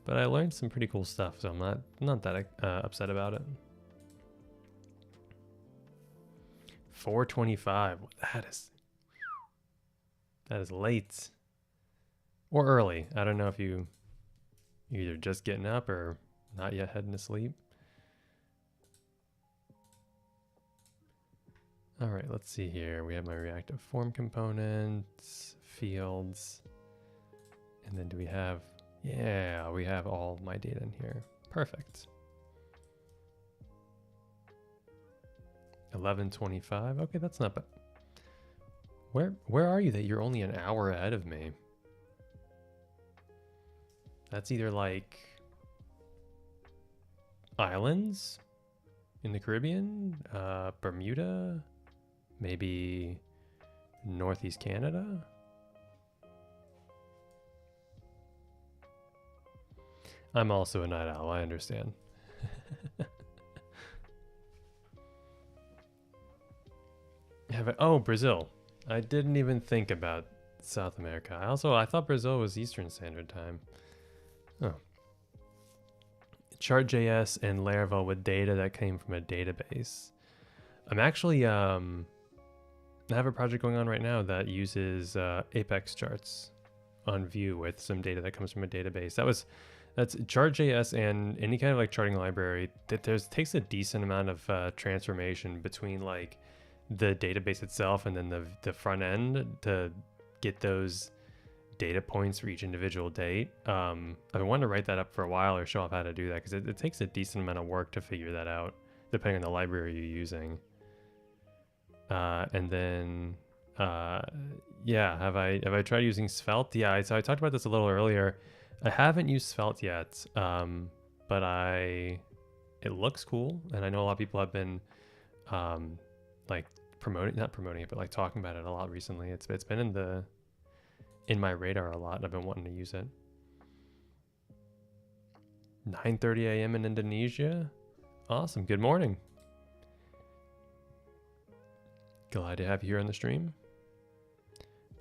but I learned some pretty cool stuff, so I'm not that upset about it. 4:25. That is late or early. I don't know if you're either just getting up or not yet heading to sleep. All right, let's see here. We have my reactive form components, fields, and then do we have, yeah, we have all my data in here. Perfect. 11:25. Okay, that's not bad. Where are you that you're only an hour ahead of me? That's either like islands in the Caribbean, Bermuda, maybe Northeast Canada. I'm also a night owl, I understand. Oh, Brazil. I didn't even think about South America. I thought Brazil was Eastern Standard Time. Oh. chart.js and Laravel with data that came from a database. I'm actually I have a project going on right now that uses Apex charts on Vue with some data that comes from a database. That's chart.js, and any kind of like charting library that takes a decent amount of transformation between like the database itself and then the front end to get those data points for each individual date. I've been wanting to write that up for a while or show off how to do that, because it takes a decent amount of work to figure that out depending on the library you're using. And then yeah, have I tried using Svelte? Yeah, so I talked about this a little earlier. I haven't used Svelte yet, but it looks cool, and I know a lot of people have been like not promoting it, but like talking about it a lot recently. It's been in my radar a lot. I've been wanting to use it. 9:30 a.m. in Indonesia. Awesome. Good morning. Glad to have you here on the stream.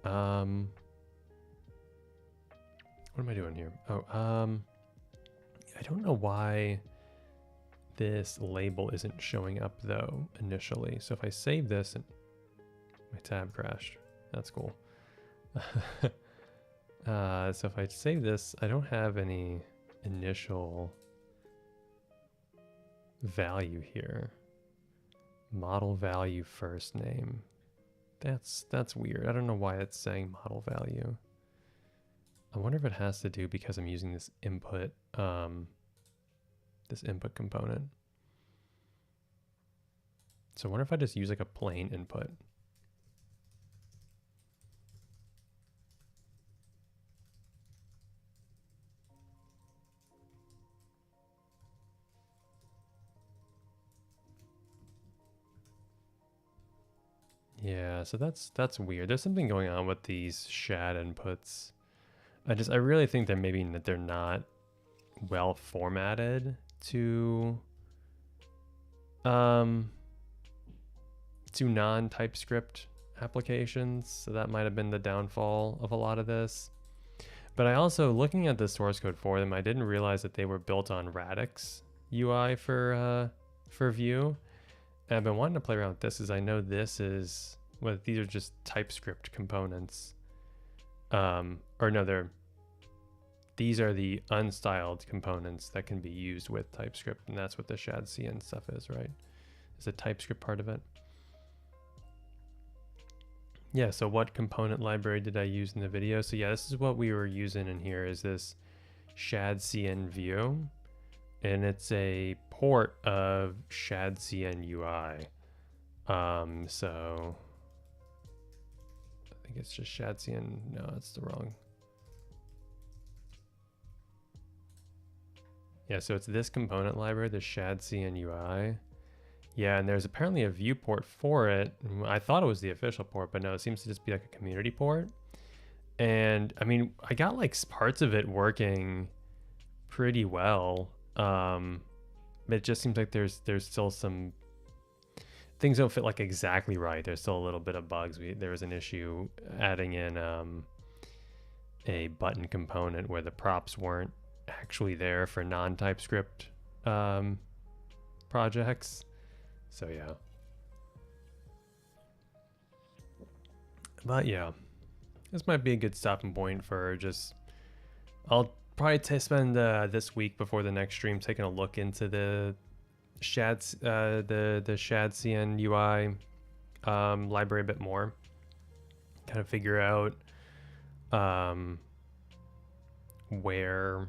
What am I doing here? Oh, I don't know why this label isn't showing up though initially. So if I save this, and my tab crashed. That's cool. So if I save this, I don't have any initial value here. Model value first name. That's weird. I don't know why it's saying model value. I wonder if it has to do because I'm using this input component. So I wonder if I just use like a plain input. Yeah, so that's weird. There's something going on with these shad inputs. I really think that maybe that they're not well formatted to non-TypeScript applications. So that might have been the downfall of a lot of this. But I also, looking at the source code for them, I didn't realize that they were built on Radix UI for Vue. And I've been wanting to play around with this, as I know this is, well, these are just TypeScript components. Or no, these are the unstyled components that can be used with TypeScript, and that's what the Shadcn stuff is, right? Is the TypeScript part of it? Yeah, so what component library did I use in the video? So yeah, this is what we were using in here, is this Shadcn Vue, and it's a port of Shadcn UI. So I think it's just Shadcn. No, that's the wrong. Yeah, so it's this component library, the Shadcn UI. Yeah, and there's apparently a Vue port for it. I thought it was the official port, but no, it seems to just be like a community port. And I mean, I got like parts of it working pretty well. But it just seems like there's still some things don't fit like exactly right. There's still a little bit of bugs. There was an issue adding in a button component where the props weren't actually there for non-TypeScript projects. So yeah. But yeah, this might be a good stopping point for just, I'll probably spend this week before the next stream taking a look into the the Shadcn UI library a bit more, kind of figure out where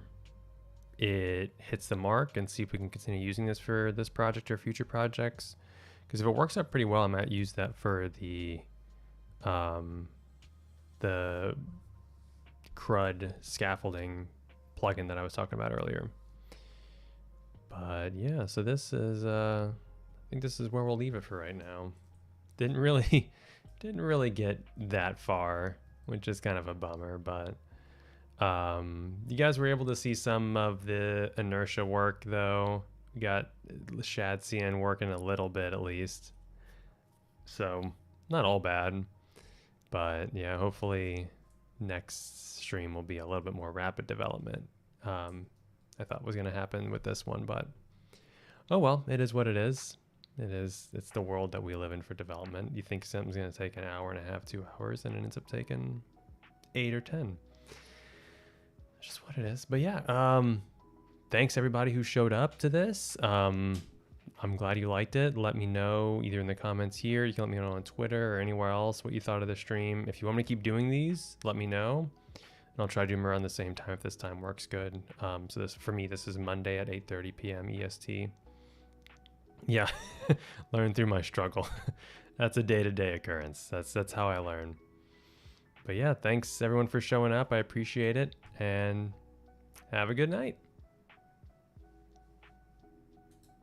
it hits the mark and see if we can continue using this for this project or future projects. Because if it works out pretty well, I might use that for the CRUD scaffolding plugin that I was talking about earlier. But yeah, so this is I think this is where we'll leave it for right now. Didn't really get that far, which is kind of a bummer, but you guys were able to see some of the inertia work though. We got Shadcn working a little bit at least, so not all bad. But yeah, hopefully next stream will be a little bit more rapid development. I thought was going to happen with this one, but oh well, it is what it is. It's the world that we live in for development. You think something's going to take an hour and a half, 2 hours, and it ends up taking 8 or 10. It's just what it is. But yeah, thanks everybody who showed up to this. I'm glad you liked it. Let me know either in the comments here. You can let me know on Twitter or anywhere else what you thought of the stream. If you want me to keep doing these, let me know. And I'll try to do them around the same time if this time works good. So this, for me, this is Monday at 8:30 p.m. EST. Yeah, learn through my struggle. That's a day-to-day occurrence. That's how I learn. But yeah, thanks everyone for showing up. I appreciate it, and have a good night.